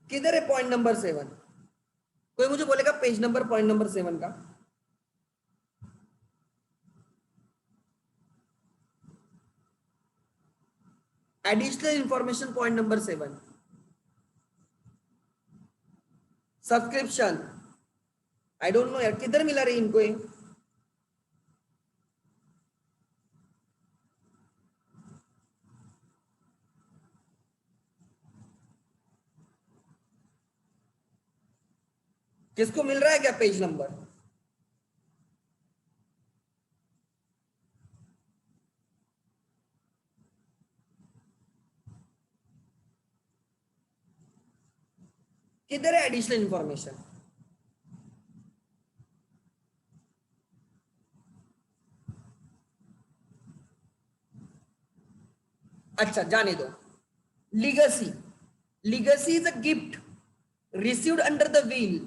किधर है पॉइंट नंबर 7? कोई मुझे बोलेगा पेज नंबर पॉइंट नंबर 7 का. Additional information point number 7, subscription. I don't know यार किधर मिला रही इनको ये. किसको मिल रहा है क्या पेज नंबर? किधर है एडिशनल इंफॉर्मेशन? अच्छा जाने दो. Legacy, legacy is a gift received under the will,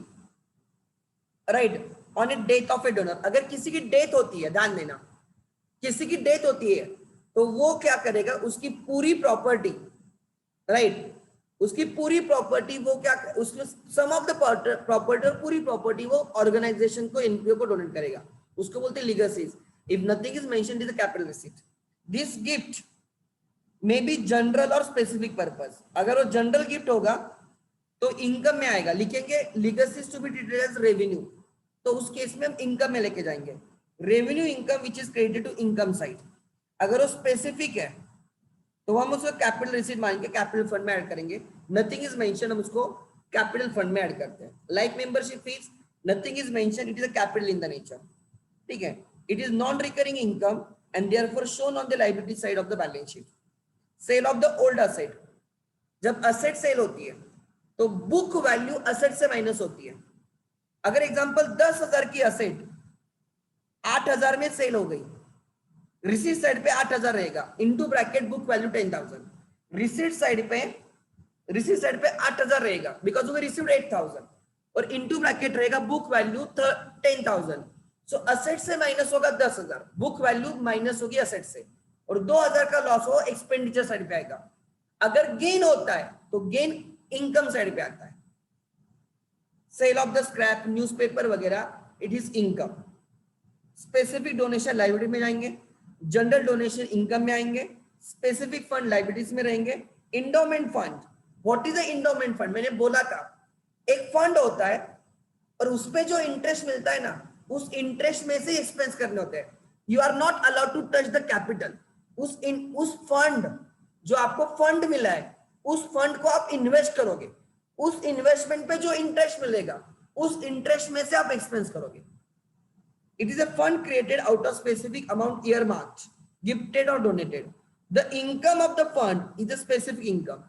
right, on A death of A donor. अगर किसी की डेथ होती है, ध्यान देना, किसी की डेथ होती है तो वो क्या करेगा, उसकी पूरी प्रॉपर्टी, राइट, उसकी पूरी प्रॉपर्टी वो क्या, उसके सम ऑफ द प्रॉपर्टी और पूरी प्रॉपर्टी वो ऑर्गेनाइजेशन को, एनपीओ को डोनेट करेगा. उसको बोलते हैं legacies. If nothing is mentioned is a capital receipt. This gift may be general और स्पेसिफिक पर्पस. अगर वो जनरल गिफ्ट होगा तो इनकम में आएगा, लिखेंगे legacies to be treated as revenue, तो उस केस में हम इनकम में लेके जाएंगे. Revenue income which is credited to income side. अगर वो स्पेसिफिक है तो हम उसको कैपिटल रिसीट मानेंगे, कैपिटल फंड में ऐड करेंगे. नथिंग इज मेंशन, हम उसको कैपिटल फंड में ऐड करते हैं. Like membership fees, nothing is mention, it is a capital in the nature. ठीक है, it is non recurring income and therefore shown on the liability side of the balance sheet. Sale of the old asset, जब असेट सेल होती है तो बुक वैल्यू असेट से माइनस होती है. अगर एग्जांपल 10,000 की असेट 8,000 में सेल हो गई, रिसीट साइड पे 8,000 रहेगा, into bracket book value 10,000. Receipt side पे 8,000 रहेगा बिकॉज वी रिसीव्ड 8,000 और इनटू ब्रैकेट रहेगा बुक वैल्यू 10,000. सो असेट से माइनस होगा 10,000, बुक वैल्यू माइनस होगी असेट से, और 2,000 का लॉस हो एक्सपेंडिचर साइड पे आएगा. अगर गेन होता है तो गेन इनकम साइड पे आता है. Sale of the scrap, newspaper वगैरह, it is income. Specific donation liability में जाएंगे, जनरल डोनेशन इनकम में आएंगे, स्पेसिफिक फंड लायबिलिटीज में रहेंगे. Endowment fund, what is a endowment fund? मैंने बोला था एक फंड होता है और उसपे जो इंटरेस्ट मिलता है ना, उस इंटरेस्ट में से एक्सपेंस करने होते हैं. You are not allowed to touch the capital. उस फंड, जो आपको फंड मिला है, उस फंड को आप इन्वेस्ट करोगे, उस इन्वेस्टमेंट पे जो इंटरेस्ट मिलेगा उस इंटरेस्ट में से आप एक्सपेंस करोगे. It is a fund created out of specific amount earmarked, gifted or donated. The income of the fund is a specific income.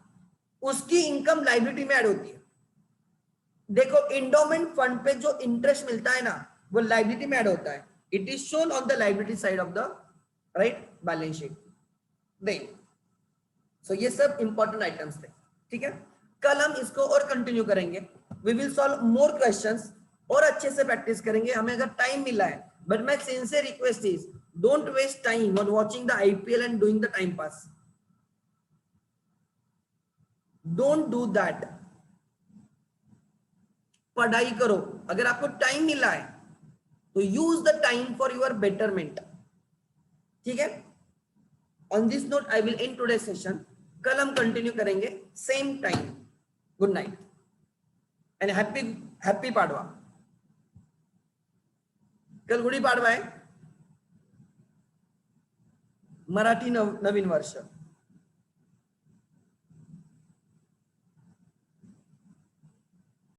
उसकी इनकम लाइबिलिटी में ऐड होती है. देखो इंडोमेंट फंड पे जो इंटरेस्ट मिलता है ना, वो लाइबिलिटी में ऐड होता है. It is shown on the liability side of the right balance sheet. Then so ये सब इंपॉर्टेंट आइटम्स थे. ठीक है, कल हम इसको और कंटिन्यू करेंगे. We will solve more questions और अच्छे से प्रैक्टिस करेंगे, हमें अगर टाइम मिला है। But my sincere request is don't waste time on watching the IPL and doing the time pass, don't do that. पढ़ाई करो, अगर आपको टाइम मिला है तो use the time for your betterment, ठीक है। On this note I will end today session, कल हम कंटिन्यू करेंगे same time. Good night and happy happy Padwa. कल गुड़ी पाडवा है, मराठी नवीन वर्ष।